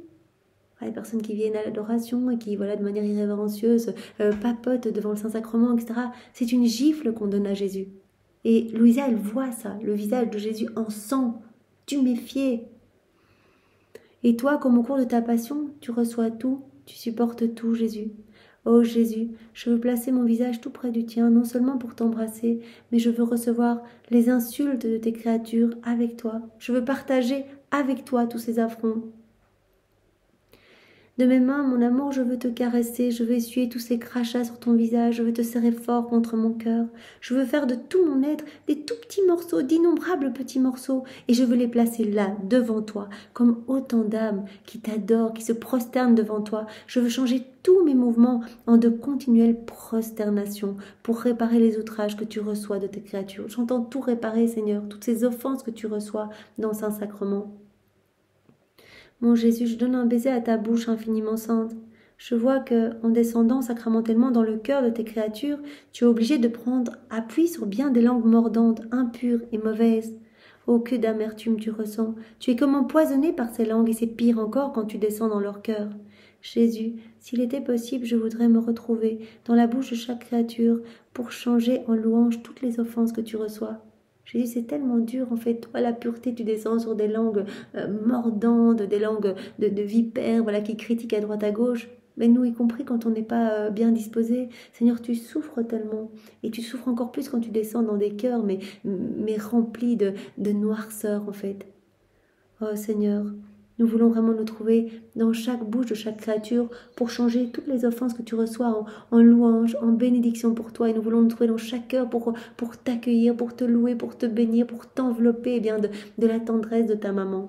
Les personnes qui viennent à l'adoration et qui, voilà, de manière irrévérencieuse, papotent devant le Saint-Sacrement, etc. C'est une gifle qu'on donne à Jésus. Et Louisa, elle voit ça, le visage de Jésus en sang, tuméfié. Et toi, comme au cours de ta passion, tu reçois tout, tu supportes tout, Jésus. Oh Jésus, je veux placer mon visage tout près du tien, non seulement pour t'embrasser, mais je veux recevoir les insultes de tes créatures avec toi. Je veux partager avec toi tous ces affronts. De mes mains, mon amour, je veux te caresser, je veux essuyer tous ces crachats sur ton visage, je veux te serrer fort contre mon cœur. Je veux faire de tout mon être des tout petits morceaux, d'innombrables petits morceaux, et je veux les placer là, devant toi, comme autant d'âmes qui t'adorent, qui se prosternent devant toi. Je veux changer tous mes mouvements en de continuelles prosternations pour réparer les outrages que tu reçois de tes créatures. J'entends tout réparer, Seigneur, toutes ces offenses que tu reçois dans le Saint-Sacrement. Mon Jésus, je donne un baiser à ta bouche infiniment sainte. Je vois que, en descendant sacramentellement dans le cœur de tes créatures, tu es obligé de prendre appui sur bien des langues mordantes, impures et mauvaises. Oh, que d'amertume tu ressens. Tu es comme empoisonné par ces langues et c'est pire encore quand tu descends dans leur cœur. Jésus, s'il était possible, je voudrais me retrouver dans la bouche de chaque créature pour changer en louange toutes les offenses que tu reçois. Jésus, c'est tellement dur, en fait, toi, la pureté, tu descends sur des langues mordantes, des langues de vipères, voilà, qui critiquent à droite à gauche. Mais nous, y compris quand on n'est pas bien disposé, Seigneur, tu souffres tellement. Et tu souffres encore plus quand tu descends dans des cœurs, mais remplis de noirceur, en fait. Oh Seigneur, nous voulons vraiment nous trouver dans chaque bouche de chaque créature pour changer toutes les offenses que tu reçois en louange, en bénédiction pour toi. Et nous voulons nous trouver dans chaque cœur pour t'accueillir, pour te louer, pour te bénir, pour t'envelopper bien de la tendresse de ta maman.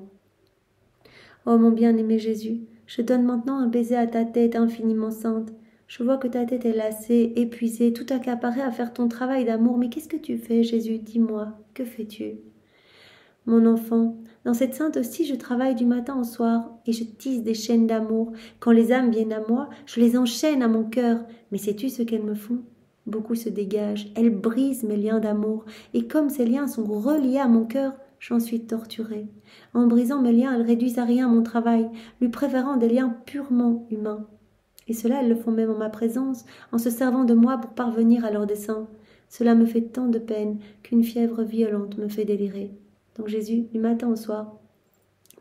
Oh mon bien-aimé Jésus, je donne maintenant un baiser à ta tête infiniment sainte. Je vois que ta tête est lassée, épuisée, tout accaparée à faire ton travail d'amour. Mais qu'est-ce que tu fais, Jésus? Dis-moi, que fais-tu? Mon enfant, dans cette sainte hostie, je travaille du matin au soir et je tisse des chaînes d'amour. Quand les âmes viennent à moi, je les enchaîne à mon cœur. Mais sais-tu ce qu'elles me font? Beaucoup se dégagent, elles brisent mes liens d'amour. Et comme ces liens sont reliés à mon cœur, j'en suis torturée. En brisant mes liens, elles réduisent à rien mon travail, lui préférant des liens purement humains. Et cela, elles le font même en ma présence, en se servant de moi pour parvenir à leur dessein. Cela me fait tant de peine qu'une fièvre violente me fait délirer. Donc Jésus, du matin au soir,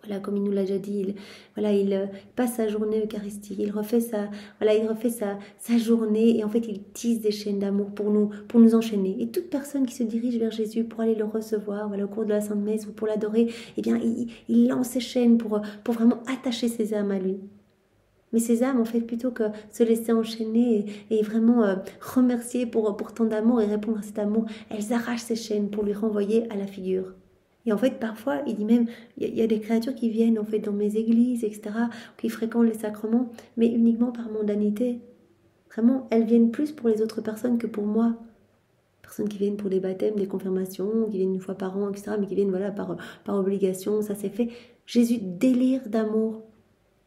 voilà, comme il nous l'a déjà dit, il passe sa journée eucharistique, il refait sa journée et en fait il tisse des chaînes d'amour pour nous enchaîner. Et toute personne qui se dirige vers Jésus pour aller le recevoir, voilà, au cours de la Sainte Messe ou pour l'adorer, eh bien il lance ses chaînes pour vraiment attacher ses âmes à lui. Mais ces âmes, en fait, plutôt que se laisser enchaîner et vraiment remercier pour tant d'amour et répondre à cet amour, elles arrachent ces chaînes pour lui renvoyer à la figure. Et en fait, parfois, il dit même, il y a des créatures qui viennent en fait dans mes églises, etc., qui fréquentent les sacrements, mais uniquement par mondanité. Vraiment, elles viennent plus pour les autres personnes que pour moi. Personnes qui viennent pour des baptêmes, des confirmations, qui viennent une fois par an, etc., mais qui viennent voilà, par obligation, ça s'est fait. Jésus délire d'amour.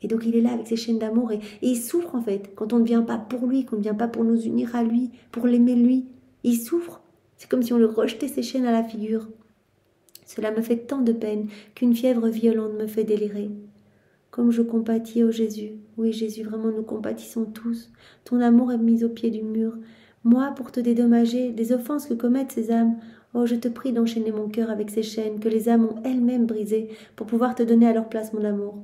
Et donc il est là avec ses chaînes d'amour et il souffre en fait quand on ne vient pas pour lui, qu'on ne vient pas pour nous unir à lui, pour l'aimer lui. Il souffre. C'est comme si on lui rejetait ses chaînes à la figure. Cela me fait tant de peine qu'une fièvre violente me fait délirer. Comme je compatis, ô Jésus. Oui, Jésus, vraiment, nous compatissons tous. Ton amour est mis au pied du mur. Moi, pour te dédommager des offenses que commettent ces âmes, oh, je te prie d'enchaîner mon cœur avec ces chaînes que les âmes ont elles-mêmes brisées pour pouvoir te donner à leur place mon amour.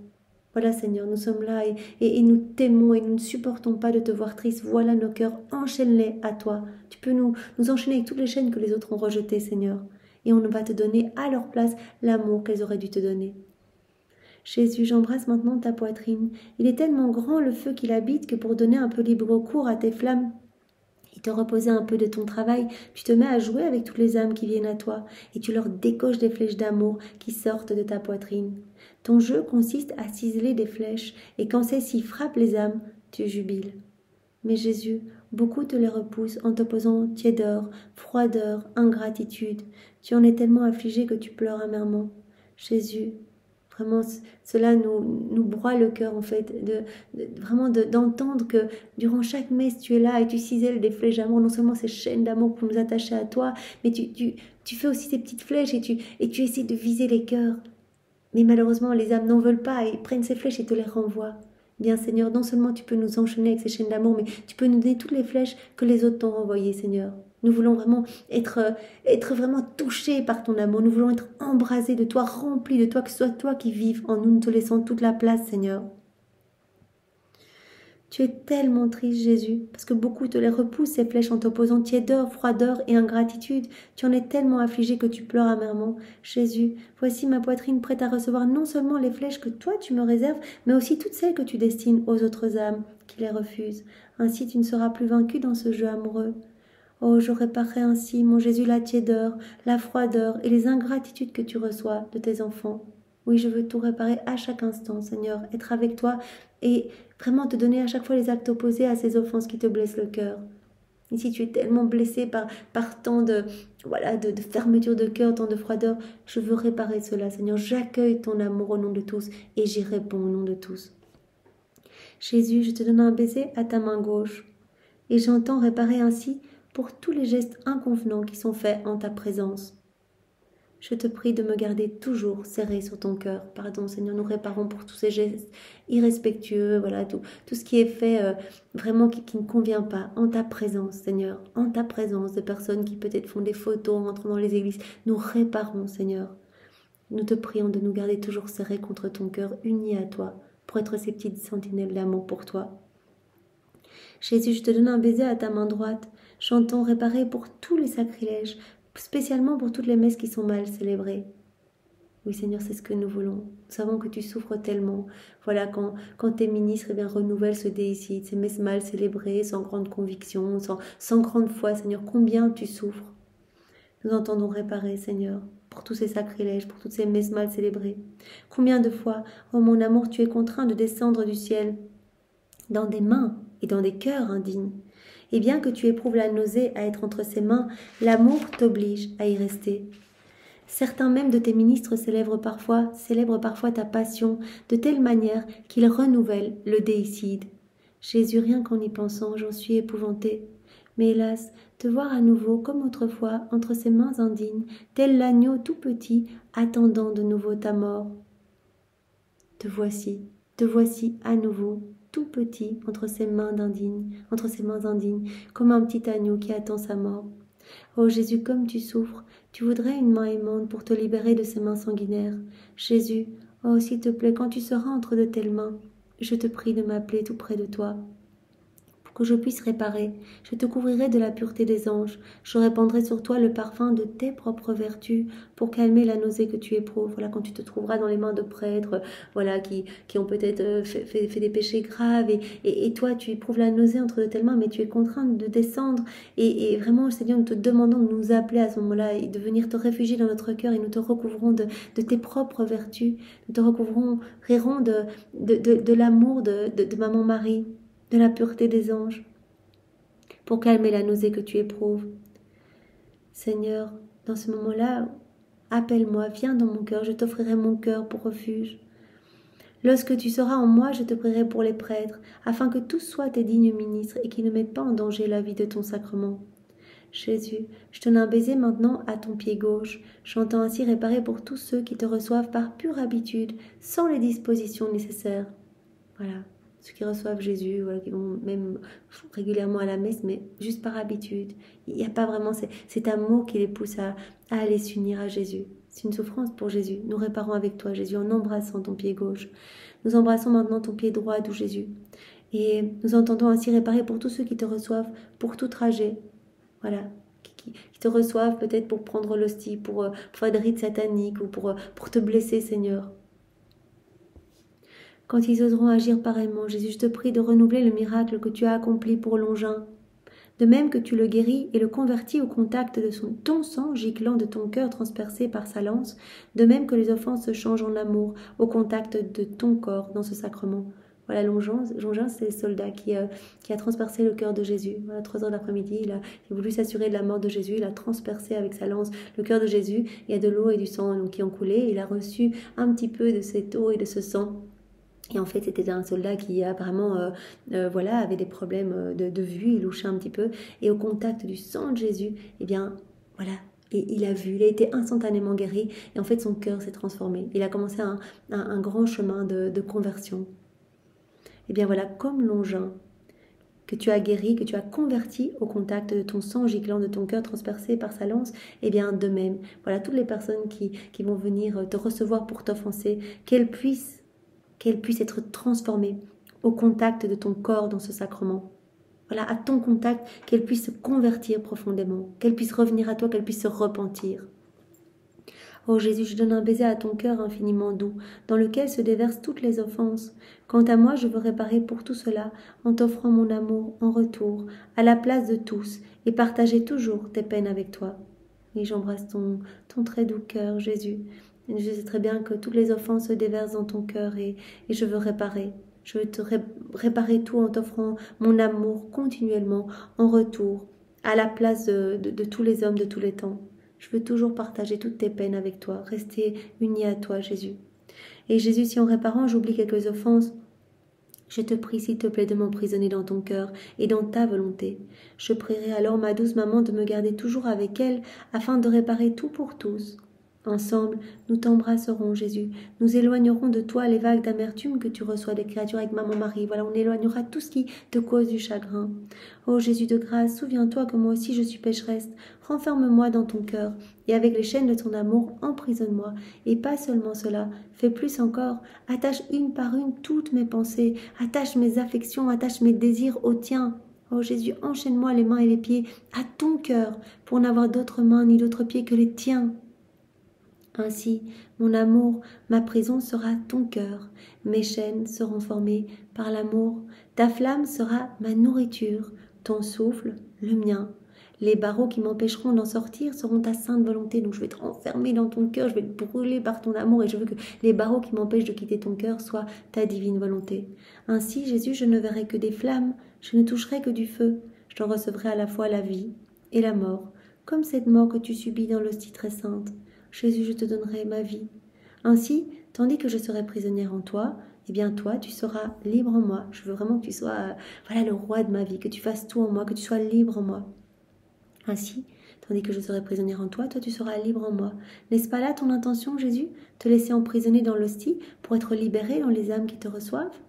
Voilà, Seigneur, nous sommes là et nous t'aimons et nous ne supportons pas de te voir triste. Voilà nos cœurs, enchaîne-les à toi. Tu peux nous enchaîner avec toutes les chaînes que les autres ont rejetées, Seigneur. Et on va te donner à leur place l'amour qu'elles auraient dû te donner. Jésus, j'embrasse maintenant ta poitrine. Il est tellement grand le feu qu'il habite que pour donner un peu libre cours à tes flammes et te reposer un peu de ton travail, tu te mets à jouer avec toutes les âmes qui viennent à toi et tu leur décoches des flèches d'amour qui sortent de ta poitrine. Ton jeu consiste à ciseler des flèches et quand celles-ci frappent les âmes, tu jubiles. Mais Jésus, Beaucoup te les repoussent en t'opposant tiédeur, froideur, ingratitude. Tu en es tellement affligé que tu pleures amèrement. Jésus, vraiment, cela nous broie le cœur en fait, d'entendre que durant chaque messe tu es là et tu cisèles des flèches d'amour, non seulement ces chaînes d'amour pour nous attacher à toi, mais tu fais aussi ces petites flèches et tu essaies de viser les cœurs. Mais malheureusement, les âmes n'en veulent pas et prennent ces flèches et te les renvoient. Bien Seigneur, non seulement tu peux nous enchaîner avec ces chaînes d'amour, mais tu peux nous donner toutes les flèches que les autres t'ont renvoyées, Seigneur. Nous voulons vraiment être vraiment touchés par ton amour. Nous voulons être embrasés de toi, remplis de toi, que ce soit toi qui vives en nous. Nous te laissons toute la place, Seigneur. Tu es tellement triste, Jésus, parce que beaucoup te les repoussent, ces flèches, en t'opposant tiédeur, froideur et ingratitude. Tu en es tellement affligé que tu pleures amèrement. Jésus, voici ma poitrine prête à recevoir non seulement les flèches que toi tu me réserves, mais aussi toutes celles que tu destines aux autres âmes qui les refusent. Ainsi tu ne seras plus vaincu dans ce jeu amoureux. Oh, je réparerai ainsi, mon Jésus, la tiédeur, la froideur et les ingratitudes que tu reçois de tes enfants. Oui, je veux tout réparer à chaque instant, Seigneur, être avec toi et vraiment te donner à chaque fois les actes opposés à ces offenses qui te blessent le cœur. Et si tu es tellement blessé par tant de fermeture de cœur, tant de froideur, je veux réparer cela, Seigneur. J'accueille ton amour au nom de tous et j'y réponds au nom de tous. Jésus, je te donne un baiser à ta main gauche et j'entends réparer ainsi pour tous les gestes inconvenants qui sont faits en ta présence. Je te prie de me garder toujours serré sur ton cœur. Pardon, Seigneur, nous réparons pour tous ces gestes irrespectueux, tout ce qui est fait vraiment qui ne convient pas en ta présence, Seigneur, en ta présence, de personnes qui peut-être font des photos en entrant dans les églises. Nous réparons, Seigneur. Nous te prions de nous garder toujours serrés contre ton cœur, unis à toi, pour être ces petites sentinelles d'amour pour toi. Jésus, je te donne un baiser à ta main droite. Chantons réparer pour tous les sacrilèges, spécialement pour toutes les messes qui sont mal célébrées. Oui, Seigneur, c'est ce que nous voulons. Nous savons que tu souffres tellement. Voilà, quand tes ministres renouvellent ce déicide, ces messes mal célébrées, sans grande conviction, sans grande foi, Seigneur, combien tu souffres. Nous entendons réparer, Seigneur, pour tous ces sacrilèges, pour toutes ces messes mal célébrées. Combien de fois, oh mon amour, tu es contraint de descendre du ciel dans des mains et dans des cœurs indignes. Et bien que tu éprouves la nausée à être entre ses mains, l'amour t'oblige à y rester. Certains même de tes ministres célèbrent parfois ta passion de telle manière qu'ils renouvellent le déicide. Jésus, rien qu'en y pensant, j'en suis épouvantée. Mais hélas, te voir à nouveau, comme autrefois, entre ses mains indignes, tel l'agneau tout petit, attendant de nouveau ta mort. Te voici à nouveau, tout petit, entre ses mains indignes, comme un petit agneau qui attend sa mort. Ô Jésus, comme tu souffres, tu voudrais une main aimante pour te libérer de ces mains sanguinaires. Jésus, oh s'il te plaît, quand tu seras entre de telles mains, je te prie de m'appeler tout près de toi. Pour que je puisse réparer, je te couvrirai de la pureté des anges, je répandrai sur toi le parfum de tes propres vertus pour calmer la nausée que tu éprouves. Voilà, quand tu te trouveras dans les mains de prêtres, qui ont peut-être fait des péchés graves, et toi tu éprouves la nausée entre de telles mains, mais tu es contraint de descendre, et vraiment, Seigneur, nous te demandons de nous appeler à ce moment-là, et de venir te réfugier dans notre cœur, et nous te recouvrons de tes propres vertus, nous te rirons de l'amour de Maman Marie, de la pureté des anges, pour calmer la nausée que tu éprouves. Seigneur, dans ce moment-là, appelle-moi, viens dans mon cœur, je t'offrirai mon cœur pour refuge. Lorsque tu seras en moi, je te prierai pour les prêtres, afin que tous soient tes dignes ministres et qu'ils ne mettent pas en danger la vie de ton sacrement. Jésus, je te donne un baiser maintenant à ton pied gauche, j'entends ainsi réparer pour tous ceux qui te reçoivent par pure habitude, sans les dispositions nécessaires. Voilà. Ceux qui reçoivent Jésus, qui vont même régulièrement à la messe, mais juste par habitude. Il n'y a pas vraiment cet amour qui les pousse à aller s'unir à Jésus. C'est une souffrance pour Jésus. Nous réparons avec toi, Jésus, en embrassant ton pied gauche. Nous embrassons maintenant ton pied droit, doux Jésus. Et nous entendons ainsi réparer pour tous ceux qui te reçoivent pour tout trajet. Voilà. Qui te reçoivent peut-être pour prendre l'hostie, pour faire des rites sataniques ou pour te blesser, Seigneur. Quand ils oseront agir pareillement, Jésus, je te prie de renouveler le miracle que tu as accompli pour Longin. De même que tu le guéris et le convertis au contact de ton sang giclant de ton cœur transpercé par sa lance, de même que les offenses se changent en amour au contact de ton corps dans ce sacrement. Voilà, Longin, c'est le soldat qui a transpercé le cœur de Jésus. Voilà, 3 heures d'après-midi, il a voulu s'assurer de la mort de Jésus. Il a transpercé avec sa lance le cœur de Jésus. Il y a de l'eau et du sang donc, qui ont coulé. Il a reçu un petit peu de cette eau et de ce sang. Et en fait, c'était un soldat qui apparemment voilà, avait des problèmes de vue, il louchait un petit peu. Et au contact du sang de Jésus, eh bien, voilà, et il a vu, il a été instantanément guéri. Et en fait, son cœur s'est transformé. Il a commencé un grand chemin de conversion. Eh bien voilà, comme Longin, que tu as guéri, que tu as converti au contact de ton sang giclant, de ton cœur transpercé par sa lance, eh bien de même, voilà, toutes les personnes qui vont venir te recevoir pour t'offenser, qu'elles puissent être transformées au contact de ton corps dans ce sacrement. Voilà, à ton contact, qu'elles puissent se convertir profondément, qu'elles puissent revenir à toi, qu'elles puissent se repentir. Ô Jésus, je donne un baiser à ton cœur infiniment doux, dans lequel se déversent toutes les offenses. Quant à moi, je veux réparer pour tout cela, en t'offrant mon amour en retour, à la place de tous, et partager toujours tes peines avec toi. Et j'embrasse ton très doux cœur, Jésus. Et je sais très bien que toutes les offenses se déversent dans ton cœur, et je veux réparer. Je veux te réparer tout en t'offrant mon amour continuellement, en retour, à la place de tous les hommes de tous les temps. Je veux toujours partager toutes tes peines avec toi, rester unie à toi, Jésus. Et Jésus, si en réparant, j'oublie quelques offenses, je te prie, s'il te plaît, de m'emprisonner dans ton cœur et dans ta volonté. Je prierai alors ma douce maman de me garder toujours avec elle, afin de réparer tout pour tous. Ensemble, nous t'embrasserons, Jésus. Nous éloignerons de toi les vagues d'amertume que tu reçois des créatures avec maman Marie. Voilà, on éloignera tout ce qui te cause du chagrin. Ô Jésus de grâce, souviens-toi que moi aussi je suis pécheresse. Renferme-moi dans ton cœur, et avec les chaînes de ton amour, emprisonne-moi. Et pas seulement cela, fais plus encore. Attache une par une toutes mes pensées. Attache mes affections, attache mes désirs au tien. Ô Jésus, enchaîne-moi les mains et les pieds à ton cœur, pour n'avoir d'autres mains ni d'autres pieds que les tiens. Ainsi, mon amour, ma prison sera ton cœur, mes chaînes seront formées par l'amour, ta flamme sera ma nourriture, ton souffle, le mien. Les barreaux qui m'empêcheront d'en sortir seront ta sainte volonté, donc je vais te renfermer dans ton cœur, je vais te brûler par ton amour, et je veux que les barreaux qui m'empêchent de quitter ton cœur soient ta divine volonté. Ainsi, Jésus, je ne verrai que des flammes, je ne toucherai que du feu, je t'en recevrai à la fois la vie et la mort, comme cette mort que tu subis dans l'hostie très sainte. Jésus, je te donnerai ma vie. Ainsi, tandis que je serai prisonnière en toi, eh bien toi, tu seras libre en moi. Je veux vraiment que tu sois voilà, le roi de ma vie, que tu fasses tout en moi, que tu sois libre en moi. Ainsi, tandis que je serai prisonnière en toi, toi tu seras libre en moi. N'est-ce pas là ton intention, Jésus, te laisser emprisonner dans l'hostie pour être libéré dans les âmes qui te reçoivent?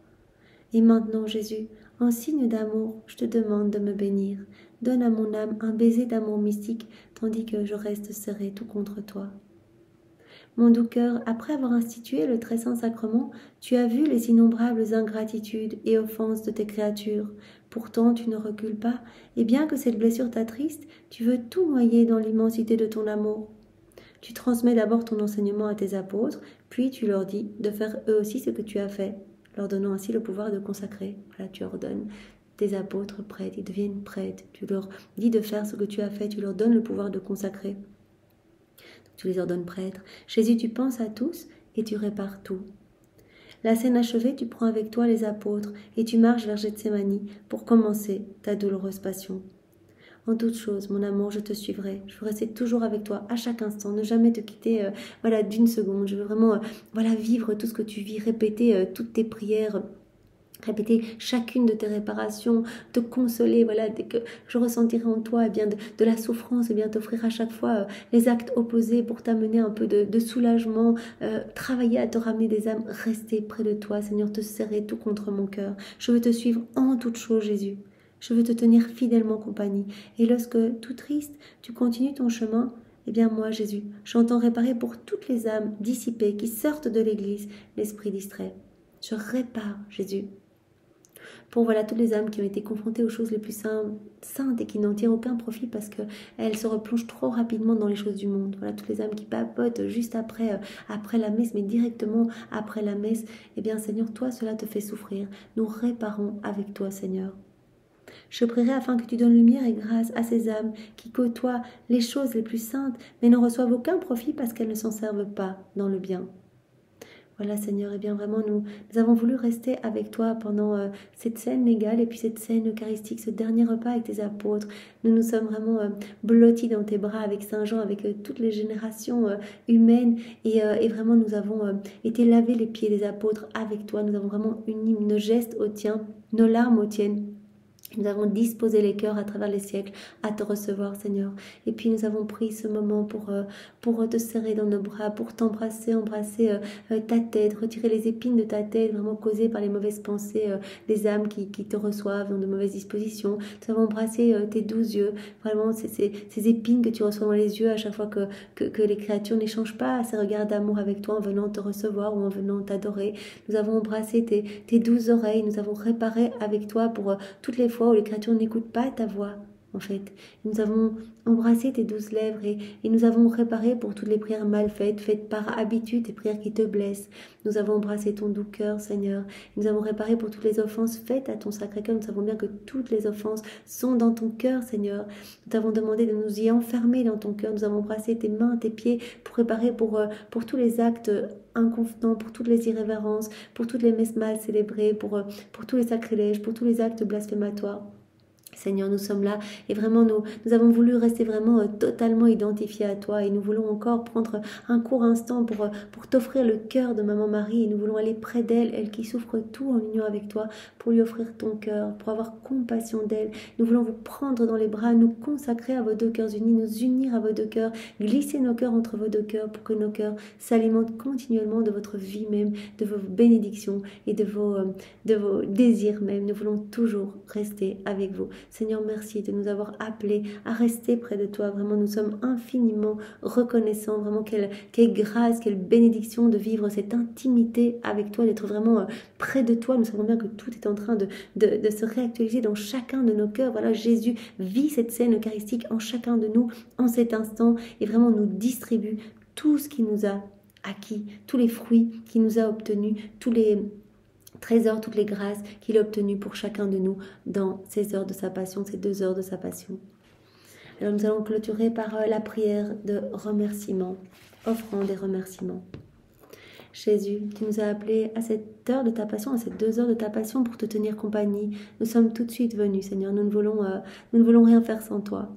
Et maintenant, Jésus, en signe d'amour, je te demande de me bénir. Donne à mon âme un baiser d'amour mystique, tandis que je reste serré tout contre toi. Mon doux cœur, après avoir institué le très saint sacrement, tu as vu les innombrables ingratitudes et offenses de tes créatures. Pourtant, tu ne recules pas, et bien que cette blessure t'attriste, tu veux tout noyer dans l'immensité de ton amour. Tu transmets d'abord ton enseignement à tes apôtres, puis tu leur dis de faire eux aussi ce que tu as fait, leur donnant ainsi le pouvoir de consacrer. Voilà, tu ordonnes tes apôtres prêtres, ils deviennent prêtres. Tu leur dis de faire ce que tu as fait, tu leur donnes le pouvoir de consacrer. Tu les ordonnes prêtres. Jésus, tu penses à tous et tu répares tout. La scène achevée, tu prends avec toi les apôtres et tu marches vers Gethsémani pour commencer ta douloureuse passion. En toute chose, mon amour, je te suivrai. Je veux rester toujours avec toi à chaque instant, ne jamais te quitter voilà, d'une seconde. Je veux vraiment voilà, vivre tout ce que tu vis, répéter toutes tes prières, répéter chacune de tes réparations, te consoler, voilà, dès que je ressentirai en toi eh bien, de la souffrance, eh bien t'offrir à chaque fois les actes opposés pour t'amener un peu de soulagement, travailler à te ramener des âmes, rester près de toi, Seigneur, te serrer tout contre mon cœur. Je veux te suivre en toutes choses, Jésus. Je veux te tenir fidèlement compagnie. Et lorsque, tout triste, tu continues ton chemin, eh bien moi, Jésus, j'entends réparer pour toutes les âmes dissipées qui sortent de l'Église l'esprit distrait. Je répare, Jésus, pour voilà toutes les âmes qui ont été confrontées aux choses les plus saintes et qui n'en tirent aucun profit parce qu'elles se replongent trop rapidement dans les choses du monde. Voilà toutes les âmes qui papotent juste après la messe, mais directement après la messe. Eh bien Seigneur, toi cela te fait souffrir. Nous réparons avec toi, Seigneur. Je prierai afin que tu donnes lumière et grâce à ces âmes qui côtoient les choses les plus saintes, mais n'en reçoivent aucun profit parce qu'elles ne s'en servent pas dans le bien. Voilà Seigneur, et bien vraiment nous avons voulu rester avec toi pendant cette scène légale et puis cette scène eucharistique, ce dernier repas avec tes apôtres. Nous nous sommes vraiment blottis dans tes bras avec Saint Jean, avec toutes les générations humaines et vraiment nous avons été laver les pieds des apôtres avec toi. Nous avons vraiment uni nos gestes aux tiens, nos larmes aux tiennes. Nous avons disposé les cœurs à travers les siècles à te recevoir, Seigneur. Et puis nous avons pris ce moment pour te serrer dans nos bras, pour t'embrasser, embrasser ta tête, retirer les épines de ta tête, vraiment causées par les mauvaises pensées, des âmes qui te reçoivent dans de mauvaises dispositions. Nous avons embrassé tes 12 yeux, vraiment ces épines que tu reçois dans les yeux à chaque fois que les créatures n'échangent pas ces regards d'amour avec toi en venant te recevoir ou en venant t'adorer. Nous avons embrassé tes 12 oreilles, nous avons réparé avec toi pour toutes les fois où les créatures n'écoutent pas ta voix, en fait. Nous avons embrassé tes 12 lèvres et nous avons réparé pour toutes les prières mal faites par habitude, tes prières qui te blessent. Nous avons embrassé ton doux cœur, Seigneur. Nous avons réparé pour toutes les offenses faites à ton sacré cœur. Nous savons bien que toutes les offenses sont dans ton cœur, Seigneur. Nous t'avons demandé de nous y enfermer dans ton cœur. Nous avons embrassé tes mains, tes pieds pour réparer pour tous les actes inconvenants, pour toutes les irrévérences, pour toutes les messes mal célébrées, pour tous les sacrilèges, pour tous les actes blasphématoires. Seigneur, nous sommes là et vraiment nous avons voulu rester vraiment totalement identifiés à toi et nous voulons encore prendre un court instant pour t'offrir le cœur de Maman Marie et nous voulons aller près d'elle, elle qui souffre tout en union avec toi, pour lui offrir ton cœur, pour avoir compassion d'elle. Nous voulons vous prendre dans les bras, nous consacrer à vos deux cœurs unis, nous unir à vos deux cœurs, glisser nos cœurs entre vos deux cœurs pour que nos cœurs s'alimentent continuellement de votre vie même, de vos bénédictions et de vos désirs même. Nous voulons toujours rester avec vous. Seigneur, merci de nous avoir appelés à rester près de toi. Vraiment, nous sommes infiniment reconnaissants. Vraiment, quelle grâce, quelle bénédiction de vivre cette intimité avec toi, d'être vraiment près de toi. Nous savons bien que tout est en train de se réactualiser dans chacun de nos cœurs. Voilà, Jésus vit cette scène eucharistique en chacun de nous, en cet instant, et vraiment nous distribue tout ce qu'il nous a acquis, tous les fruits qu'il nous a obtenus, tous les trésors, toutes les grâces qu'il a obtenues pour chacun de nous dans ces heures de sa passion, ces 2 heures de sa passion. Alors nous allons clôturer par la prière de remerciement, offrant des remerciements. Jésus, tu nous as appelés à cette heure de ta passion, à ces 2 heures de ta passion pour te tenir compagnie. Nous sommes tout de suite venus, Seigneur, nous ne voulons rien faire sans toi.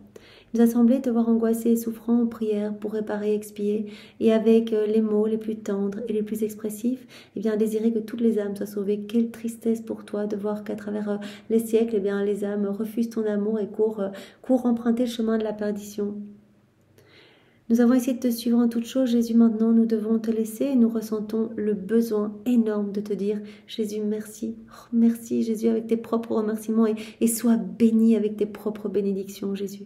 Il nous a semblé te voir angoissé et souffrant en prière pour réparer et expier, et avec les mots les plus tendres et les plus expressifs, désirer que toutes les âmes soient sauvées. Quelle tristesse pour toi de voir qu'à travers les siècles, les âmes refusent ton amour et courent emprunter le chemin de la perdition. Nous avons essayé de te suivre en toutes choses, Jésus. Maintenant, nous devons te laisser et nous ressentons le besoin énorme de te dire, Jésus, merci. Oh, merci, Jésus, avec tes propres remerciements et sois béni avec tes propres bénédictions, Jésus.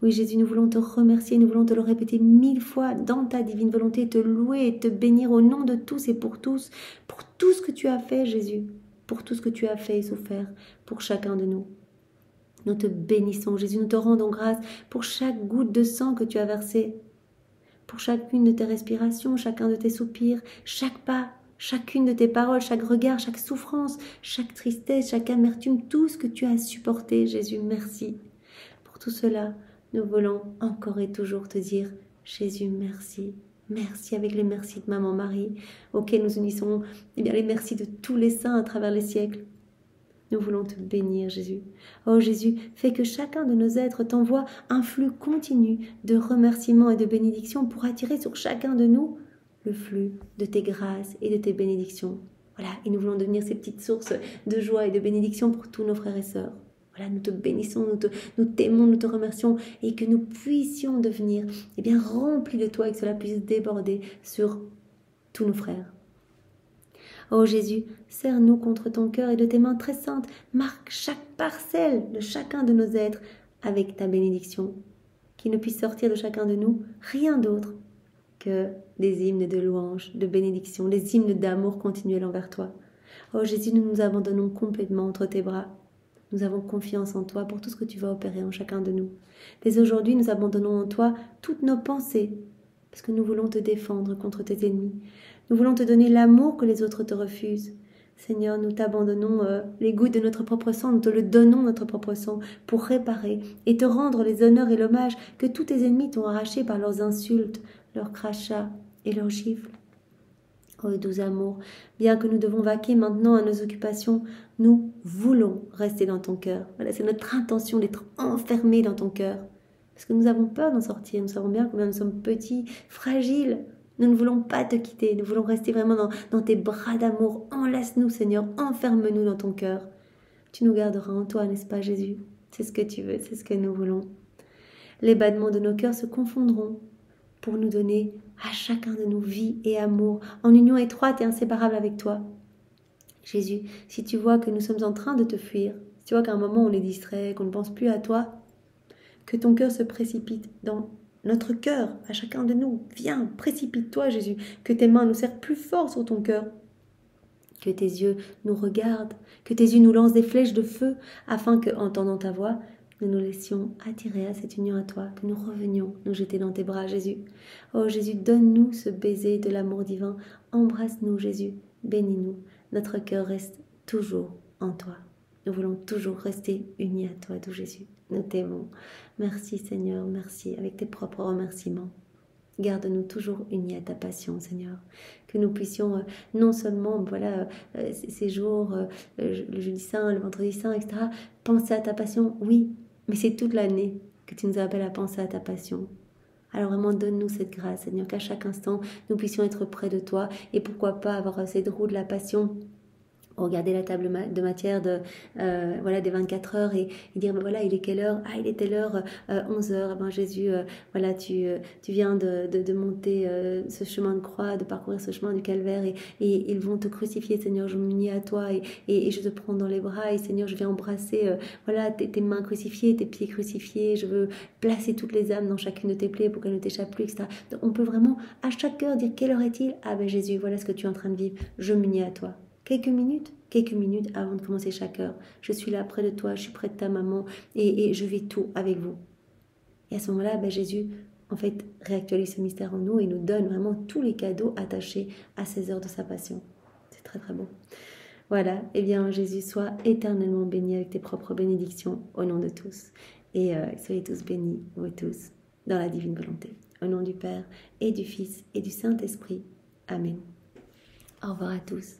Oui, Jésus, nous voulons te remercier, nous voulons te le répéter 1000 fois dans ta divine volonté, te louer et te bénir au nom de tous et pour tous, pour tout ce que tu as fait, Jésus, pour tout ce que tu as fait et souffert pour chacun de nous. Nous te bénissons, Jésus, nous te rendons grâce pour chaque goutte de sang que tu as versé, pour chacune de tes respirations, chacun de tes soupirs, chaque pas, chacune de tes paroles, chaque regard, chaque souffrance, chaque tristesse, chaque amertume, tout ce que tu as supporté, Jésus, merci. Pour tout cela, nous voulons encore et toujours te dire, Jésus, merci. Merci avec les merci de Maman Marie, auxquels nous unissons les merci de tous les saints à travers les siècles. Nous voulons te bénir, Jésus. Oh Jésus, fais que chacun de nos êtres t'envoie un flux continu de remerciements et de bénédictions pour attirer sur chacun de nous le flux de tes grâces et de tes bénédictions. Voilà, et nous voulons devenir ces petites sources de joie et de bénédictions pour tous nos frères et sœurs. Voilà, nous te bénissons, nous t'aimons, nous te remercions et que nous puissions devenir remplis de toi et que cela puisse déborder sur tous nos frères. Oh Jésus, serre-nous contre ton cœur et de tes mains très saintes, marque chaque parcelle de chacun de nos êtres avec ta bénédiction. Qu'il ne puisse sortir de chacun de nous rien d'autre que des hymnes de louange, de bénédiction, des hymnes d'amour continuel envers toi. Oh Jésus, nous nous abandonnons complètement entre tes bras. Nous avons confiance en toi pour tout ce que tu vas opérer en chacun de nous. Dès aujourd'hui, nous abandonnons en toi toutes nos pensées, parce que nous voulons te défendre contre tes ennemis. Nous voulons te donner l'amour que les autres te refusent. Seigneur, nous t'abandonnons les gouttes de notre propre sang, nous te le donnons notre propre sang pour réparer et te rendre les honneurs et l'hommage que tous tes ennemis t'ont arrachés par leurs insultes, leurs crachats et leurs gifles. Oh doux amour, bien que nous devons vaquer maintenant à nos occupations, nous voulons rester dans ton cœur. Voilà, c'est notre intention d'être enfermés dans ton cœur. Parce que nous avons peur d'en sortir, nous savons bien combien nous sommes petits, fragiles. Nous ne voulons pas te quitter, nous voulons rester vraiment dans tes bras d'amour. Enlace-nous Seigneur, enferme-nous dans ton cœur. Tu nous garderas en toi, n'est-ce pas Jésus? C'est ce que tu veux, c'est ce que nous voulons. Les battements de nos cœurs se confondront pour nous donner à chacun de nous vie et amour, en union étroite et inséparable avec toi. Jésus, si tu vois que nous sommes en train de te fuir, si tu vois qu'à un moment on est distrait, qu'on ne pense plus à toi, que ton cœur se précipite dans notre cœur, à chacun de nous. Viens, précipite-toi Jésus, que tes mains nous serrent plus fort sur ton cœur, que tes yeux nous regardent, que tes yeux nous lancent des flèches de feu, afin que, entendant ta voix, nous nous laissions attirer à cette union à toi, que nous revenions nous jeter dans tes bras, Jésus. Oh Jésus, donne-nous ce baiser de l'amour divin. Embrasse-nous, Jésus. Bénis-nous. Notre cœur reste toujours en toi. Nous voulons toujours rester unis à toi, doux Jésus. Nous t'aimons. Merci Seigneur, merci avec tes propres remerciements. Garde-nous toujours unis à ta passion, Seigneur. Que nous puissions non seulement, ces jours, le jeudi saint, le vendredi saint, etc., penser à ta passion, oui, mais c'est toute l'année que tu nous appelles à penser à ta passion. Alors vraiment, donne-nous cette grâce, Seigneur, qu'à chaque instant, nous puissions être près de toi et pourquoi pas avoir cette roue de la passion. Regarder la table de matière des 24 heures et dire, voilà, il est quelle heure? Ah, il est telle heure, 11 heures. Ben, Jésus, tu viens de monter ce chemin de croix, de parcourir ce chemin du calvaire et ils vont te crucifier, Seigneur. Je m'unis à toi et je te prends dans les bras et Seigneur, je viens embrasser tes mains crucifiées, tes pieds crucifiés. Je veux placer toutes les âmes dans chacune de tes plaies pour qu'elles ne t'échappent plus, etc. Donc, on peut vraiment à chaque heure dire, quelle heure est-il? Ah ben Jésus, voilà ce que tu es en train de vivre. Je m'unis à toi. Quelques minutes avant de commencer chaque heure. Je suis là près de toi, je suis près de ta maman et je vis tout avec vous. Et à ce moment-là, Jésus, en fait, réactualise ce mystère en nous et nous donne vraiment tous les cadeaux attachés à ces heures de sa passion. C'est très très beau. Voilà, et bien Jésus, sois éternellement béni avec tes propres bénédictions au nom de tous. Et soyez tous bénis, vous tous, dans la divine volonté. Au nom du Père et du Fils et du Saint-Esprit. Amen. Au revoir à tous.